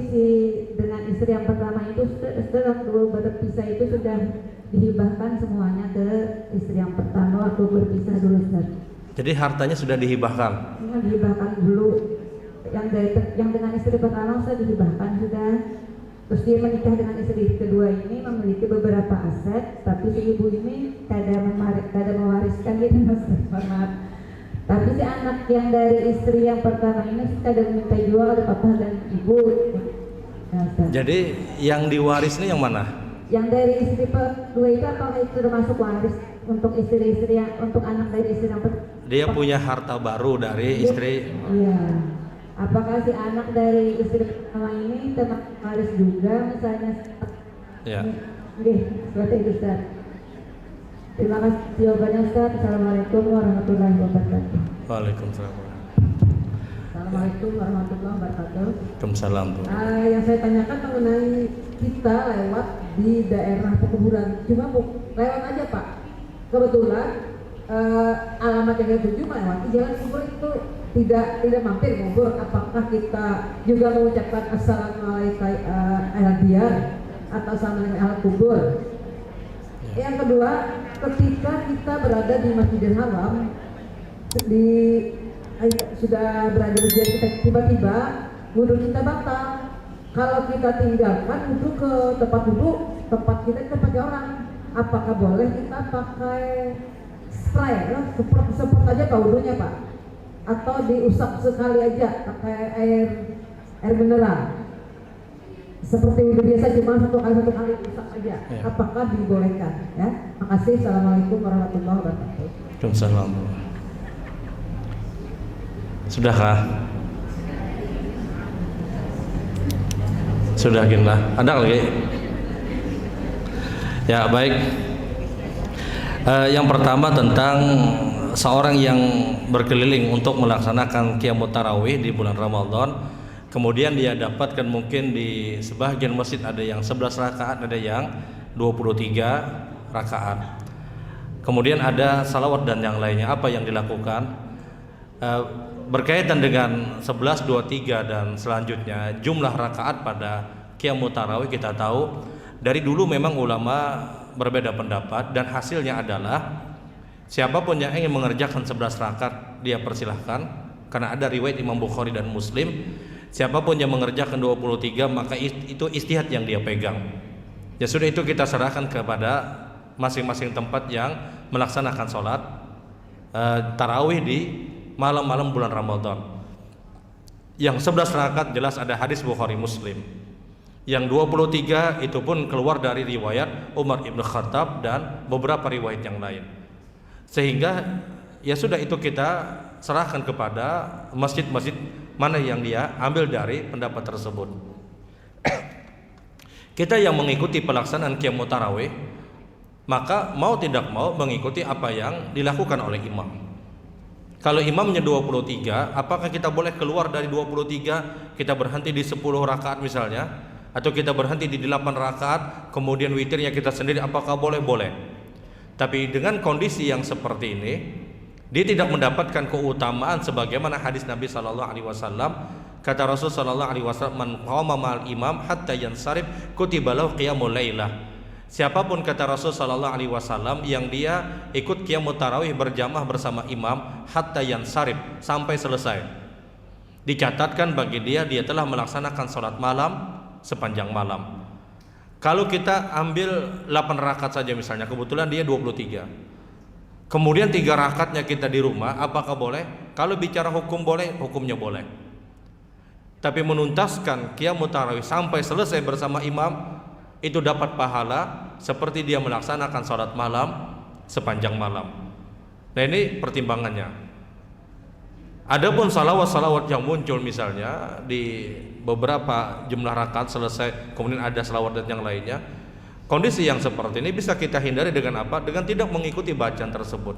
dengan istri yang pertama itu setelah berpisah itu sudah dihibahkan semuanya ke istri yang pertama waktu berpisah dulu Ustaz. Jadi hartanya sudah dihibahkan? Dihibahkan dulu. Yang dengan istri pertama sudah dihibahkan sudah. Terus dia menikah dengan istri kedua ini memiliki beberapa aset, tapi si ibu ini kada mewariskan gitu Mas. Tapi si anak yang dari istri yang pertama ini kada meminta jual oleh papa dan ibu. Jadi yang diwaris ini yang mana? Yang dari istri kedua itu apakah itu termasuk waris untuk istri-istri yang untuk anak dari istri yang pertama? Dia punya harta baru dari istri. Iya. Apakah si anak dari istri pertama ini termasuk waris juga misalnya? Ya. Oke, seperti itu Ustaz. Terima kasih jawabannya Ustaz. Assalamualaikum warahmatullahi wabarakatuh. Waalaikumsalam. Assalamualaikum warahmatullahi wabarakatuh. Waalaikumsalam. Yang saya tanyakan mengenai kita lewat di daerah pekuburan, cuma lewat aja Pak. Kebetulan alamat yang dituju melewati jalan kubur itu tidak mampir kubur. Apakah kita juga mengucapkan assalamualaikum atau assalamualaikum kubur? Yang kedua, ketika kita berada di Masjidil Haram, sudah berada di masjid, kita tiba-tiba wudhu kita batal. Kalau kita tinggalkan wudhu ke tempat wudhu, tempat kita ke tempatnya orang, apakah boleh kita pakai spray ya? Semprot aja ke wudhunya Pak, atau diusap sekali aja pakai air mineral seperti wudhu biasa, cuma satu kali usap aja ya. Apakah dibolehkan ya? Makasih. Assalamualaikum warahmatullahi wabarakatuh. Waalaikumsalam. Sudahkah? Sudah kita. Ada lagi? Ya baik. Yang pertama tentang seorang yang berkeliling untuk melaksanakan qiyamut tarawih di bulan Ramadan, kemudian dia dapatkan mungkin di sebagian masjid ada yang 11 rakaat, ada yang 23 rakaat. Kemudian ada salawat dan yang lainnya. Apa yang dilakukan? Berkaitan dengan 11, 23 dan selanjutnya jumlah rakaat pada qiyamut tarawih, kita tahu dari dulu memang ulama berbeda pendapat, dan hasilnya adalah siapapun yang ingin mengerjakan 11 rakaat dia persilahkan, karena ada riwayat Imam Bukhari dan Muslim. Siapapun yang mengerjakan 23 maka itu ijtihad yang dia pegang. Ya sudah, itu kita serahkan kepada masing-masing tempat yang melaksanakan sholat tarawih di malam-malam bulan Ramadan. Yang 11 rakaat jelas ada hadis Bukhari Muslim. Yang 23 itu pun keluar dari riwayat Umar ibn Khattab dan beberapa riwayat yang lain. Sehingga ya sudah, itu kita serahkan kepada masjid-masjid mana yang dia ambil dari pendapat tersebut. Kita yang mengikuti pelaksanaan qiyamut tarawih, maka mau tidak mau mengikuti apa yang dilakukan oleh imam. Kalau imamnya 23, apakah kita boleh keluar dari 23, kita berhenti di 10 rakaat misalnya, atau kita berhenti di 8 rakaat, kemudian witirnya kita sendiri, apakah boleh? Boleh. Tapi dengan kondisi yang seperti ini, dia tidak mendapatkan keutamaan sebagaimana hadis Nabi sallallahu alaihi wasallam. Kata Rasul sallallahu alaihi wasallam, "Man qama ma'al imam hatta yansarif kutiba lahu qiyamul lailah." Siapapun, kata Rasul sallallahu alaihi wasallam, yang dia ikut qiyamut tarawih berjamaah bersama imam hatta yansarif, sampai selesai, dicatatkan bagi dia telah melaksanakan salat malam sepanjang malam. Kalau kita ambil 8 rakaat saja misalnya, kebetulan dia 23, kemudian 3 rakaatnya kita di rumah, apakah boleh? Kalau bicara hukum boleh, hukumnya boleh. Tapi menuntaskan qiyamut tarawih sampai selesai bersama imam, itu dapat pahala seperti dia melaksanakan salat malam sepanjang malam. Nah, ini pertimbangannya. Adapun salawat-salawat yang muncul misalnya di beberapa jumlah rakaat selesai, kemudian ada salawat dan yang lainnya, kondisi yang seperti ini bisa kita hindari dengan apa? Dengan tidak mengikuti bacaan tersebut.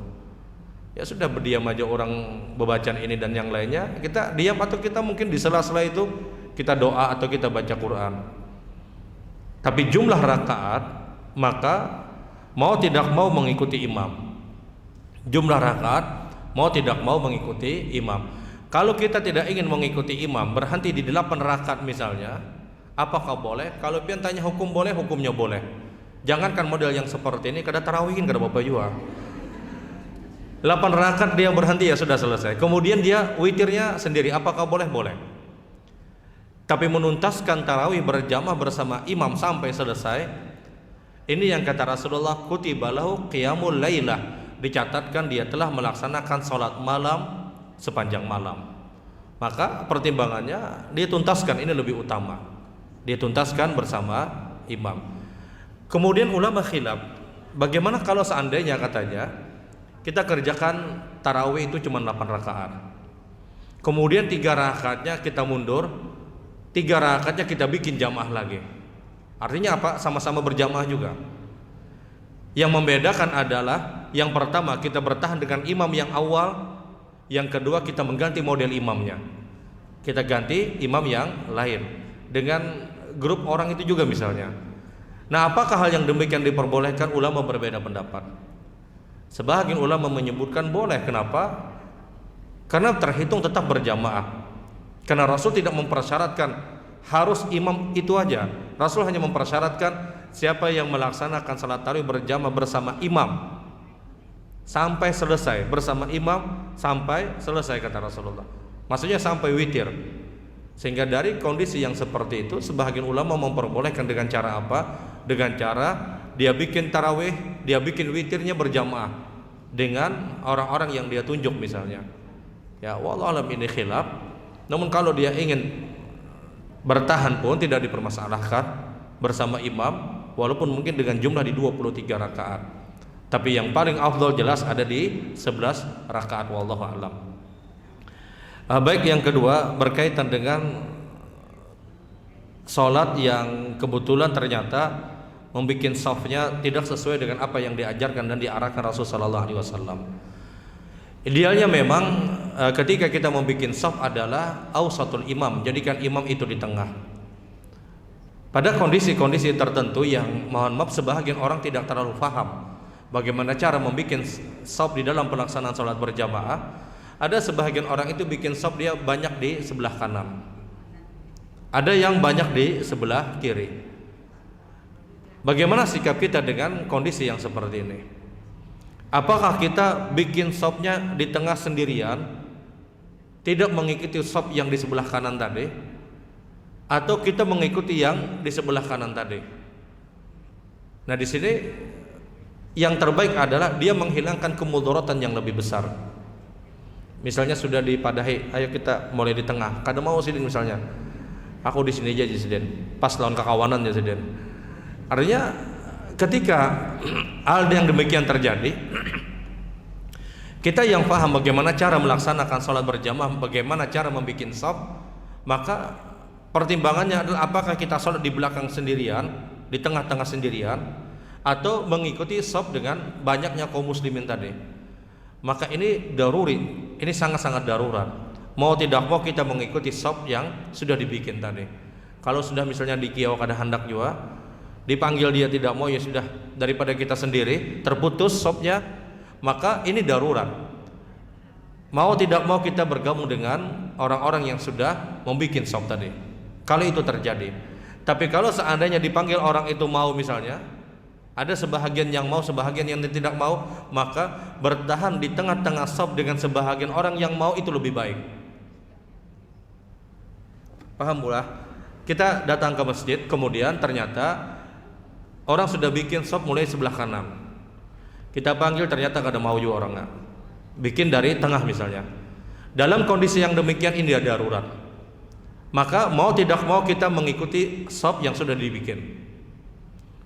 Ya sudah, berdiam aja orang bebacaan ini dan yang lainnya, kita diam, atau kita mungkin di sela-sela itu kita doa atau kita baca Quran. Tapi jumlah rakaat, maka mau tidak mau mengikuti imam. Jumlah rakaat mau tidak mau mengikuti imam. Kalau kita tidak ingin mengikuti imam, berhenti di 8 rakaat misalnya, apakah boleh? Kalau pian tanya hukum boleh, hukumnya boleh. Jangankan model yang seperti ini, kada tarawihin kada Bapak juga. 8 rakaat dia berhenti, ya sudah selesai. Kemudian dia witirnya sendiri, apakah boleh? Boleh. Tapi menuntaskan tarawih berjamaah bersama imam sampai selesai, ini yang kata Rasulullah, kutiba lahu qiyamul lailah, dicatatkan dia telah melaksanakan salat malam sepanjang malam. Maka pertimbangannya dia tuntaskan, ini lebih utama, dia tuntaskan bersama imam. Kemudian ulama khilaf, bagaimana kalau seandainya katanya kita kerjakan tarawih itu cuma 8 rakaat, kemudian 3 rakaatnya kita mundur, 3 rakaatnya kita bikin jamaah lagi. Artinya apa? Sama-sama berjamaah juga. Yang membedakan adalah yang pertama kita bertahan dengan imam yang awal, yang kedua kita mengganti model imamnya, kita ganti imam yang lain dengan grup orang itu juga misalnya. Nah, apakah hal yang demikian diperbolehkan? Ulama berbeda pendapat. Sebagian ulama menyebutkan boleh. Kenapa? Karena terhitung tetap berjamaah. Karena Rasul tidak mempersyaratkan harus imam itu aja. Rasul hanya mempersyaratkan siapa yang melaksanakan salat tarawih berjamaah bersama imam, sampai selesai bersama imam, sampai selesai kata Rasulullah. Maksudnya sampai witir. Sehingga dari kondisi yang seperti itu, sebagian ulama memperbolehkan dengan cara apa? Dengan cara dia bikin tarawih, dia bikin witirnya berjamaah dengan orang-orang yang dia tunjuk misalnya. Ya, wallahu alam ini khilaf. Namun kalau dia ingin bertahan pun tidak dipermasalahkan bersama imam, walaupun mungkin dengan jumlah di 23 rakaat. Tapi yang paling afdal jelas ada di 11 rakaat, wallahu alam. Baik, yang kedua berkaitan dengan sholat yang kebetulan ternyata membuat safnya tidak sesuai dengan apa yang diajarkan dan diarahkan Rasulullah SAW. Idealnya memang ketika kita membuat saf adalah ausatul imam, jadikan imam itu di tengah. Pada kondisi-kondisi tertentu yang mohon maaf sebahagian orang tidak terlalu paham bagaimana cara membuat saf di dalam pelaksanaan sholat berjamaah, ada sebahagian orang itu bikin saf dia banyak di sebelah kanan, ada yang banyak di sebelah kiri. Bagaimana sikap kita dengan kondisi yang seperti ini? Apakah kita bikin safnya di tengah sendirian, tidak mengikuti saf yang di sebelah kanan tadi, atau kita mengikuti yang di sebelah kanan tadi? Nah, di sini yang terbaik adalah dia menghilangkan kemudaratan yang lebih besar. Misalnya sudah dipadahi, ayo kita mulai di tengah. Kadang mau sidin misalnya, aku di sini aja sidin, pas lawan kekawanan ya sidin. Artinya ketika hal yang demikian terjadi, kita yang paham bagaimana cara melaksanakan sholat berjamaah, bagaimana cara membuat shaf, maka pertimbangannya adalah apakah kita sholat di belakang sendirian, di tengah-tengah sendirian, atau mengikuti shaf dengan banyaknya kaum muslimin tadi. Maka ini daruri, ini sangat-sangat darurat. Mau tidak mau kita mengikuti shaf yang sudah dibikin tadi. Kalau sudah misalnya di kiau kada hendak juga, dipanggil dia tidak mau, ya sudah, daripada kita sendiri terputus shafnya, maka ini darurat. Mau tidak mau kita bergabung dengan orang-orang yang sudah membuat shaf tadi. Kalau itu terjadi. Tapi kalau seandainya dipanggil orang itu mau misalnya, ada sebahagian yang mau, sebahagian yang tidak mau, maka bertahan di tengah-tengah shaf dengan sebahagian orang yang mau itu lebih baik. Paham pula? Kita datang ke masjid, kemudian ternyata orang sudah bikin shaf mulai sebelah kanan. Kita panggil ternyata gak ada mau juga orangnya. Bikin dari tengah misalnya. Dalam kondisi yang demikian ini ada darurat. Maka mau tidak mau kita mengikuti shaf yang sudah dibikin.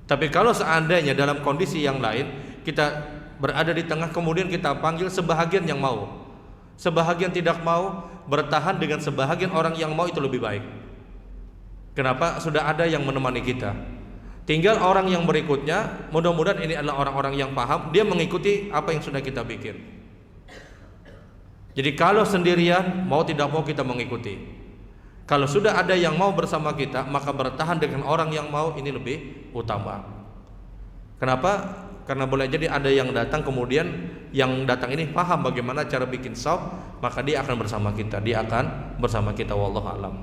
Tapi kalau seandainya dalam kondisi yang lain kita berada di tengah, kemudian kita panggil sebahagian yang mau, sebahagian tidak mau, bertahan dengan sebahagian orang yang mau itu lebih baik. Kenapa? Sudah ada yang menemani kita. Tinggal orang yang berikutnya, mudah-mudahan ini adalah orang-orang yang paham, dia mengikuti apa yang sudah kita bikin. Jadi kalau sendirian, mau tidak mau kita mengikuti. Kalau sudah ada yang mau bersama kita, maka bertahan dengan orang yang mau ini lebih utama. Kenapa? Karena boleh jadi ada yang datang, kemudian yang datang ini paham bagaimana cara bikin shaf, maka dia akan bersama kita, wallahu alam.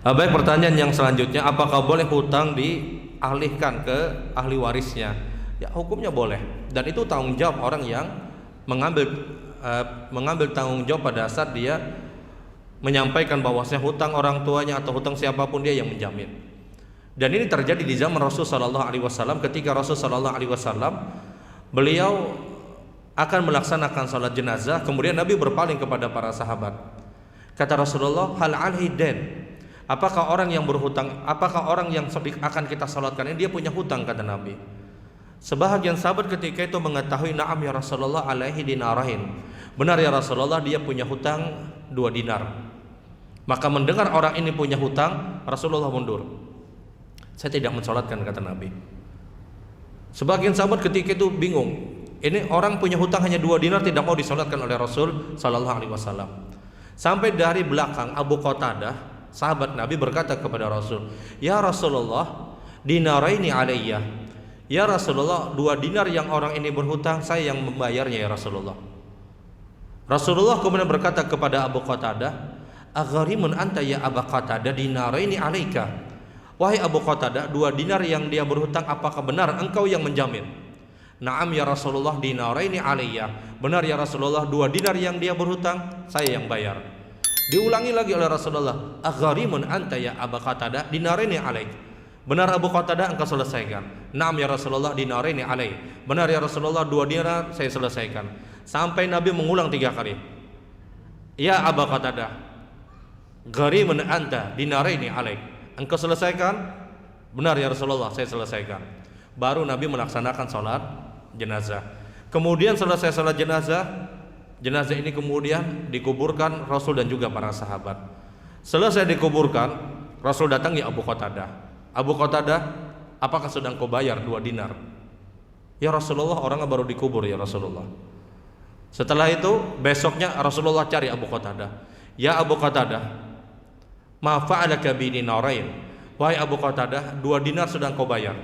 Baik, pertanyaan yang selanjutnya, apakah boleh hutang dialihkan ke ahli warisnya? Ya, hukumnya boleh, dan itu tanggung jawab orang yang mengambil tanggung jawab pada saat dia menyampaikan bahwasanya hutang orang tuanya atau hutang siapapun dia yang menjamin. Dan ini terjadi di zaman Rasul sallallahu alaihi wasallam, ketika Rasul sallallahu alaihi wasallam beliau akan melaksanakan salat jenazah, kemudian Nabi berpaling kepada para sahabat. Kata Rasulullah, hal alaihi dain? Apakah orang yang berhutang, apakah orang yang akan kita salatkan ini dia punya hutang, kata Nabi. Sebahagian sahabat ketika itu mengetahui, na'am ya Rasulullah, alaihi dinarain. Benar ya Rasulullah, dia punya hutang 2 dinar. Maka mendengar orang ini punya hutang, Rasulullah mundur. Saya tidak mensolatkan, kata Nabi. Sebagian sahabat ketika itu bingung. Ini orang punya hutang hanya 2 dinar, tidak mau disolatkan oleh Rasul sallallahu alaihi wasallam. Sampai dari belakang Abu Qatadah, sahabat Nabi, berkata kepada Rasul, ya Rasulullah, dinaraini alayya. Ya Rasulullah, 2 dinar yang orang ini berhutang, saya yang membayarnya ya Rasulullah. Rasulullah kemudian berkata kepada Abu Qatadah, agharimun anta ya Abu Qatadah dinaraini alaika. Wahai Abu Qatadah, 2 dinar yang dia berhutang, apakah benar engkau yang menjamin? Naam ya Rasulullah dinaraini aliyah. Benar ya Rasulullah, 2 dinar yang dia berhutang saya yang bayar. Diulangi lagi oleh Rasulullah, agharimun anta ya Abu Qatadah dinaraini alaik. Benar Abu Qatadah, engkau selesaikan. Naam ya Rasulullah dinaraini alaik. Benar ya Rasulullah, 2 dinar saya selesaikan. Sampai Nabi mengulang 3 kali. Ya Abu Qatadah, gharimun anta dinaraini alaik. Engkau selesaikan? Benar ya Rasulullah, saya selesaikan. Baru Nabi melaksanakan sholat jenazah. Kemudian selesai sholat jenazah, jenazah ini kemudian dikuburkan Rasul dan juga para sahabat. Selesai dikuburkan, Rasul datangi Abu Qatadah. Abu Qatadah, apakah sudah engkau bayar 2 dinar? Ya Rasulullah, orangnya baru dikubur ya Rasulullah. Setelah itu besoknya Rasulullah cari Abu Qatadah. Ya Abu Qatadah, ma fa'alaka bi dinarain? Wahai Abu Qatadah, 2 dinar sudah engkau bayar?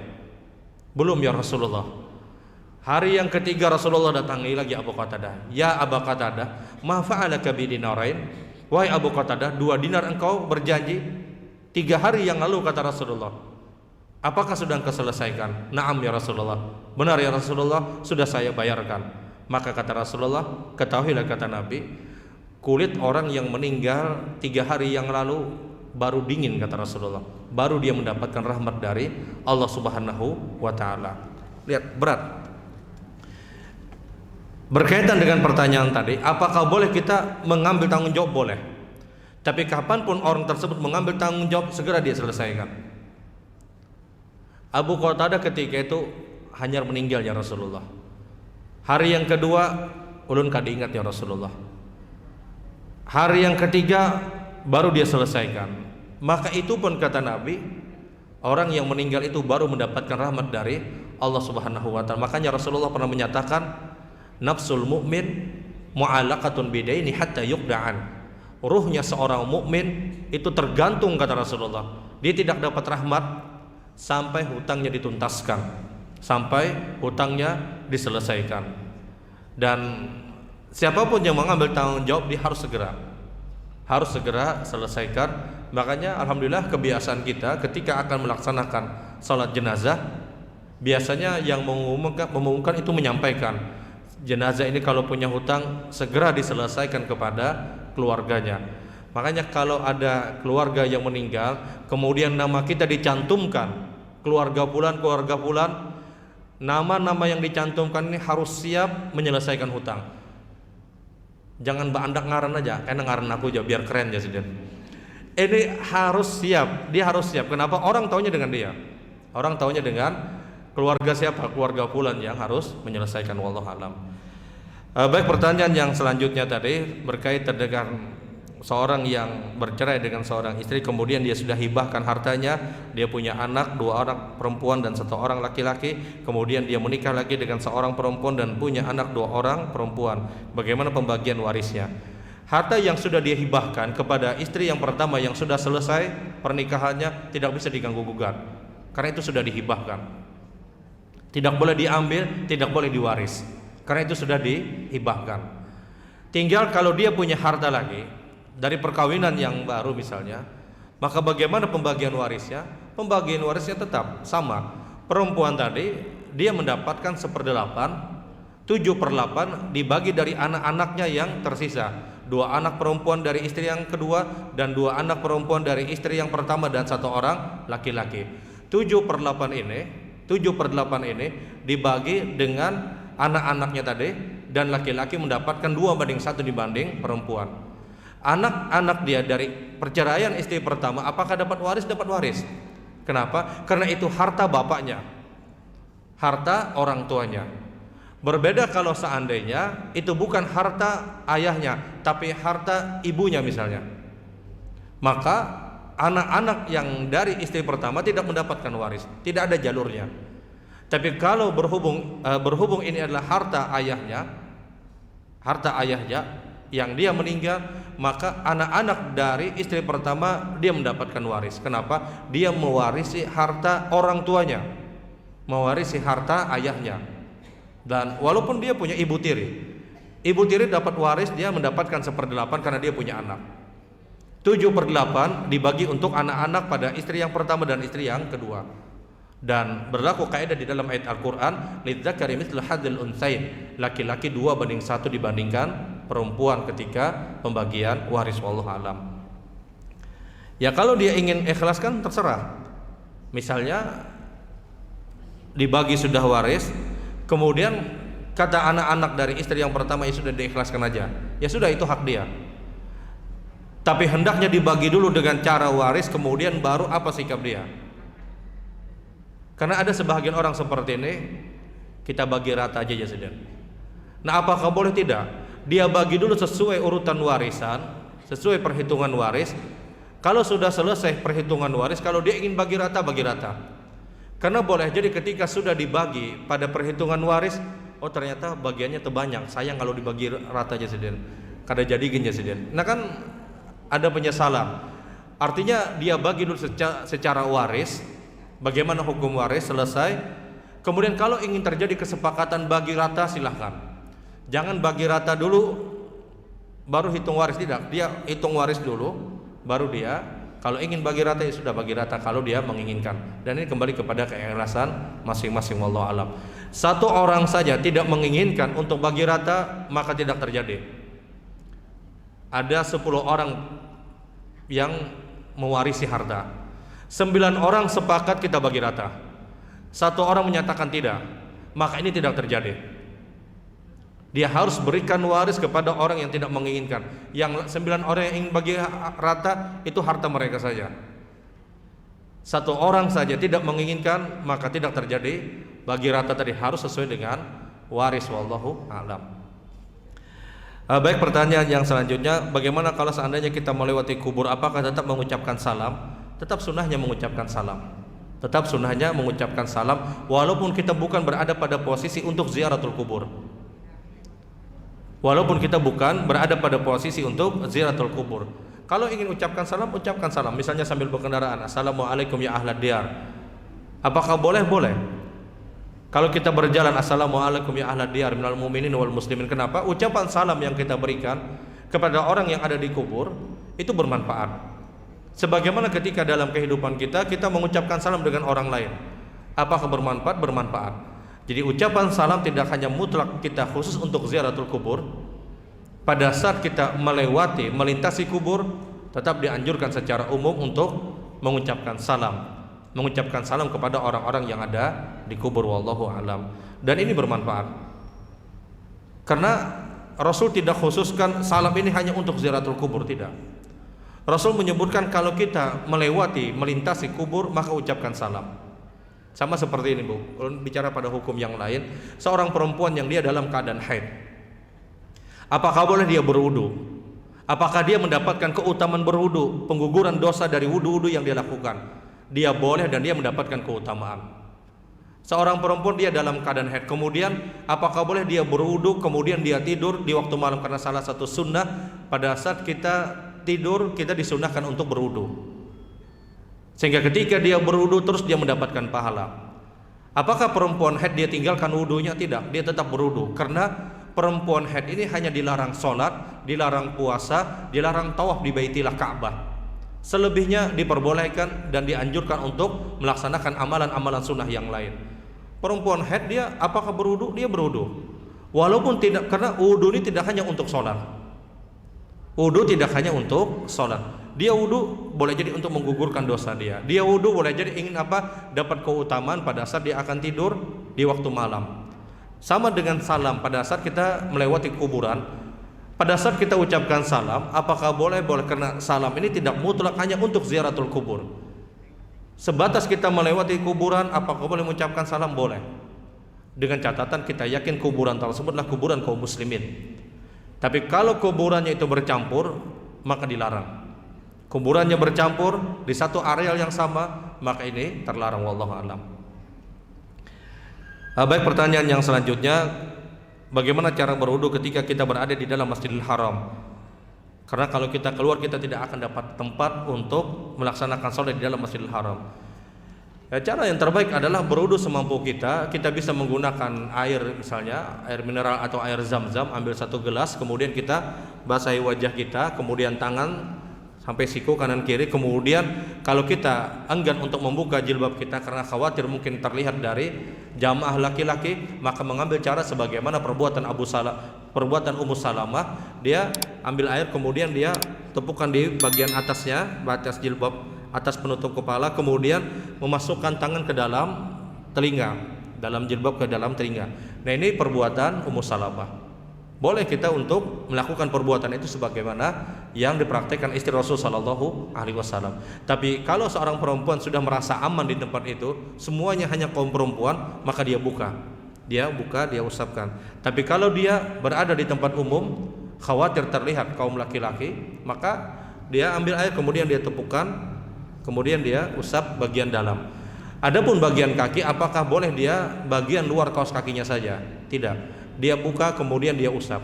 Belum ya Rasulullah. Hari yang ketiga Rasulullah datangi lagi Abu Qatadah. Ya Abu Qatadah, ma fa'alaka bi dinarain? Wahai Abu Qatadah, 2 dinar engkau berjanji 3 hari yang lalu, kata Rasulullah. Apakah sudah engkau selesaikan? Naam ya Rasulullah. Benar ya Rasulullah, sudah saya bayarkan. Maka kata Rasulullah, ketahuilah kata Nabi, kulit orang yang meninggal 3 hari yang lalu baru dingin, kata Rasulullah. Baru dia mendapatkan rahmat dari Allah Subhanahu wa ta'ala. Lihat, berat. Berkaitan dengan pertanyaan tadi, apakah boleh kita mengambil tanggung jawab? Boleh. Tapi kapanpun orang tersebut mengambil tanggung jawab, segera dia selesaikan. Abu Qatadah ketika itu hanya meninggal ya Rasulullah. Hari yang kedua, ulun kada ingat ya Rasulullah. Hari yang ketiga baru dia selesaikan. Maka itu pun kata Nabi, orang yang meninggal itu baru mendapatkan rahmat dari Allah Subhanahu wa ta'ala. Makanya Rasulullah pernah menyatakan, nafsul mu'min mu'alaqatun bidaini hatta yuqda'an. Ruhnya seorang mukmin itu tergantung, kata Rasulullah. Dia tidak dapat rahmat sampai hutangnya dituntaskan, sampai hutangnya diselesaikan. Dan siapapun yang mengambil tanggung jawab, dia harus segera selesaikan. Makanya alhamdulillah kebiasaan kita ketika akan melaksanakan salat jenazah, biasanya yang mengumumkan itu menyampaikan, jenazah ini kalau punya hutang segera diselesaikan kepada keluarganya. Makanya kalau ada keluarga yang meninggal, kemudian nama kita dicantumkan, keluarga fulan, nama-nama yang dicantumkan ini harus siap menyelesaikan hutang. Jangan bandak ngaran aja, enak ngaran aku aja biar keren ya Sidin. Ini harus siap, dia harus siap. Kenapa? Orang taunya dengan dia. Orang taunya dengan keluarga siapa? Keluarga fulan yang harus menyelesaikan, wallahu alam. Baik, pertanyaan yang selanjutnya tadi berkaitan dengan seorang yang bercerai dengan seorang istri, kemudian dia sudah hibahkan hartanya, dia punya anak, 2 orang perempuan dan 1 orang laki-laki, kemudian dia menikah lagi dengan seorang perempuan dan punya anak 2 orang perempuan. Bagaimana pembagian warisnya? Harta yang sudah dia hibahkan kepada istri yang pertama yang sudah selesai pernikahannya tidak bisa diganggu gugat, karena itu sudah dihibahkan. Tidak boleh diambil, tidak boleh diwaris, karena itu sudah dihibahkan. Tinggal kalau dia punya harta lagi dari perkawinan yang baru misalnya, maka bagaimana pembagian warisnya? Pembagian warisnya tetap sama. Perempuan tadi dia mendapatkan 1/8, 7/8 dibagi dari anak-anaknya yang tersisa. 2 anak perempuan dari istri yang kedua dan 2 anak perempuan dari istri yang pertama dan 1 orang laki-laki. 7/8 ini dibagi dengan anak-anaknya tadi, dan laki-laki mendapatkan 2:1 dibanding perempuan. Anak-anak dia dari perceraian istri pertama, apakah dapat waris? Dapat waris. Kenapa? Karena itu harta bapaknya, harta orang tuanya. Berbeda kalau seandainya itu bukan harta ayahnya, tapi harta ibunya misalnya, maka anak-anak yang dari istri pertama tidak mendapatkan waris, tidak ada jalurnya. Tapi kalau berhubung ini adalah harta ayahnya yang dia meninggal, maka anak-anak dari istri pertama dia mendapatkan waris. Kenapa? Dia mewarisi harta orang tuanya, mewarisi harta ayahnya. Dan walaupun dia punya ibu tiri dapat waris, dia mendapatkan 1/8 karena dia punya anak. 7/8 dibagi untuk anak-anak pada istri yang pertama dan istri yang kedua. Dan berlaku kaidah di dalam ayat Al-Qur'an, lidzakari mithlu hadzal untsain, laki-laki 2:1 dibandingkan perempuan ketika pembagian waris, wallahu alam. Ya kalau dia ingin ikhlaskan terserah. Misalnya dibagi sudah waris, kemudian kata anak-anak dari istri yang pertama, ya sudah diikhlaskan aja. Ya sudah, itu hak dia. Tapi hendaknya dibagi dulu dengan cara waris, kemudian baru apa sikap dia. Karena ada sebagian orang seperti ini, kita bagi rata aja ya sudah. Nah, apakah boleh? Tidak. Dia bagi dulu sesuai urutan warisan, sesuai perhitungan waris. Kalau sudah selesai perhitungan waris, kalau dia ingin bagi rata, bagi rata. Karena boleh jadi ketika sudah dibagi pada perhitungan waris, oh ternyata bagiannya terbanyak, sayang kalau dibagi rata aja sudah. Kada jadi gini sudah. Nah kan ada penyesalan. Artinya dia bagi dulu secara waris. Bagaimana hukum waris, selesai. Kemudian kalau ingin terjadi kesepakatan bagi rata, silahkan. Jangan bagi rata dulu baru hitung waris, tidak. Dia hitung waris dulu, baru dia kalau ingin bagi rata, ya sudah bagi rata kalau dia menginginkan. Dan ini kembali kepada keikhlasan masing-masing, wallahu alam. Satu orang saja tidak menginginkan untuk bagi rata, maka tidak terjadi. Ada 10 orang yang mewarisi harta, 9 orang sepakat kita bagi rata, 1 orang menyatakan tidak, maka ini tidak terjadi. Dia harus berikan waris kepada orang yang tidak menginginkan. Yang 9 orang yang ingin bagi rata, itu harta mereka saja. 1 orang saja tidak menginginkan, maka tidak terjadi bagi rata tadi, harus sesuai dengan waris, wallahu a'lam. Baik, pertanyaan yang selanjutnya, bagaimana kalau seandainya kita melewati kubur, apakah tetap mengucapkan salam? Tetap sunnahnya mengucapkan salam. Tetap sunnahnya mengucapkan salam, walaupun kita bukan berada pada posisi untuk ziaratul kubur. Walaupun kita bukan berada pada posisi untuk ziaratul kubur. Kalau ingin ucapkan salam, ucapkan salam. Misalnya sambil berkendaraan, assalamualaikum ya ahlad diyar. Apakah boleh? Boleh. Kalau kita berjalan, assalamualaikum ya ahlad diyar minal mu'minin wal muslimin. Kenapa? Ucapan salam yang kita berikan kepada orang yang ada di kubur itu bermanfaat. Sebagaimana ketika dalam kehidupan kita mengucapkan salam dengan orang lain, apakah bermanfaat? Bermanfaat. Jadi ucapan salam tidak hanya mutlak kita khusus untuk ziaratul kubur. Pada saat kita melintasi kubur, tetap dianjurkan secara umum untuk mengucapkan salam kepada orang-orang yang ada di kubur, wallahu alam. Dan ini bermanfaat. Karena Rasul tidak khususkan salam ini hanya untuk ziaratul kubur, tidak. Rasul menyebutkan kalau kita melintasi kubur, maka ucapkan salam. Sama seperti ini, Bu. Kalau bicara pada hukum yang lain, seorang perempuan yang dia dalam keadaan haid, apakah boleh dia berwudu? Apakah dia mendapatkan keutamaan berwudu, pengguguran dosa dari wudu-wudu yang dia lakukan? Dia boleh dan dia mendapatkan keutamaan. Seorang perempuan dia dalam keadaan haid, kemudian apakah boleh dia berwudu kemudian dia tidur di waktu malam? Karena salah satu sunnah pada saat kita tidur, kita disunahkan untuk berwudu, sehingga ketika dia berwudu terus dia mendapatkan pahala. Apakah perempuan haid dia tinggalkan wudunya? Tidak, dia tetap berwudu. Karena perempuan haid ini hanya dilarang sholat, dilarang puasa, dilarang tawaf di Baitillah Ka'bah. Selebihnya diperbolehkan dan dianjurkan untuk melaksanakan amalan-amalan sunnah yang lain. Perempuan haid dia apakah berwudu? Dia berwudu. Walaupun tidak, karena wudu ini tidak hanya untuk sholat. Wudu tidak hanya untuk sholat. Dia wudu boleh jadi untuk menggugurkan dosa dia. Dia wudu boleh jadi ingin apa? Dapat keutamaan pada saat dia akan tidur di waktu malam. Sama dengan salam pada saat kita melewati kuburan. Pada saat kita ucapkan salam, apakah boleh? Boleh, karena salam ini tidak mutlak hanya untuk ziaratul kubur. Sebatas kita melewati kuburan, apakah boleh mengucapkan salam? Boleh. Dengan catatan kita yakin kuburan tersebutlah kuburan kaum muslimin. Tapi kalau kuburannya itu bercampur, maka dilarang. Kuburannya bercampur di satu areal yang sama, maka ini terlarang, wallahu a'lam. Baik, pertanyaan yang selanjutnya, bagaimana cara berwudu ketika kita berada di dalam Masjidil Haram? Karena kalau kita keluar, kita tidak akan dapat tempat untuk melaksanakan sholat di dalam Masjidil Haram. Cara yang terbaik adalah berwudu semampu kita. Kita bisa menggunakan air, misalnya air mineral atau air zam-zam, ambil 1 gelas, kemudian kita basahi wajah kita, kemudian tangan sampai siku kanan kiri. Kemudian kalau kita enggan untuk membuka jilbab kita karena khawatir mungkin terlihat dari jamaah laki-laki, maka mengambil cara sebagaimana perbuatan Ummu Salamah. Dia ambil air kemudian dia tepukkan di bagian atasnya, batas jilbab, atas penutup kepala, kemudian memasukkan tangan ke dalam telinga, dalam jilbab ke dalam telinga. Nah, ini perbuatan Ummu Salamah. Boleh kita untuk melakukan perbuatan itu sebagaimana yang dipraktikkan istri Rasul sallallahu alaihi wasallam. Tapi kalau seorang perempuan sudah merasa aman di tempat itu, semuanya hanya kaum perempuan, maka dia buka, dia usapkan. Tapi kalau dia berada di tempat umum, khawatir terlihat kaum laki-laki, maka dia ambil air kemudian dia tepukkan, kemudian dia usap bagian dalam. Adapun bagian kaki, apakah boleh dia bagian luar kaos kakinya saja? Tidak. Dia buka kemudian dia usap.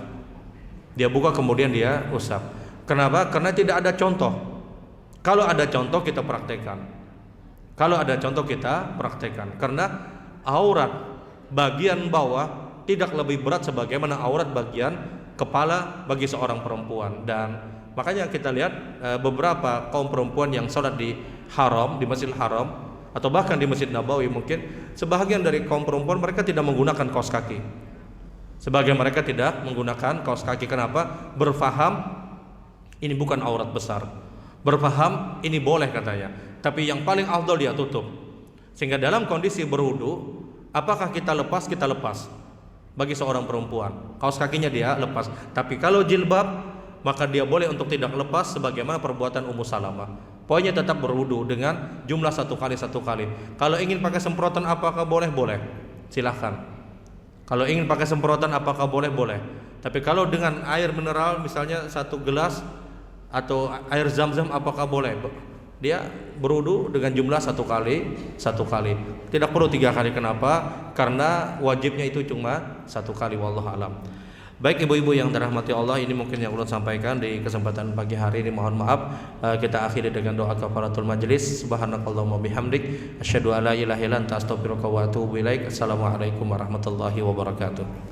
Dia buka kemudian dia usap. Kenapa? Karena tidak ada contoh. Kalau ada contoh kita praktekkan. Karena aurat bagian bawah tidak lebih berat sebagaimana aurat bagian kepala bagi seorang perempuan. Dan makanya kita lihat beberapa kaum perempuan yang sholat di haram, di Masjidil Haram, atau bahkan di Masjid Nabawi, mungkin sebahagian dari kaum perempuan mereka tidak menggunakan kaos kaki. Sebagian mereka tidak menggunakan kaos kaki. Kenapa? Berfaham ini bukan aurat besar. Berfaham ini boleh katanya. Tapi yang paling afdal dia tutup. Sehingga dalam kondisi berwudu, apakah kita lepas? Kita lepas. Bagi seorang perempuan, kaos kakinya dia lepas. Tapi kalau jilbab, maka dia boleh untuk tidak lepas sebagaimana perbuatan Ummu Salamah. Poinnya tetap berwudu dengan jumlah satu kali. Kalau ingin pakai semprotan apakah boleh? Boleh. Silahkan. Kalau ingin pakai semprotan apakah boleh? Boleh. Tapi kalau dengan air mineral misalnya 1 gelas atau air zam-zam apakah boleh? Dia berwudu dengan jumlah 1 kali. Tidak perlu 3 kali. Kenapa? Karena wajibnya itu cuma 1 kali. Wallahu alam. Baik ibu-ibu yang dirahmati Allah, ini mungkin yang ulun sampaikan di kesempatan pagi hari ini. Mohon maaf, kita akhiri dengan doa kafaratul majlis. Subhanakallahumma bihamdik, asyhadu an la ilaha illa anta astaghfiruka wa atubu ilaik. Assalamualaikum warahmatullahi wabarakatuh.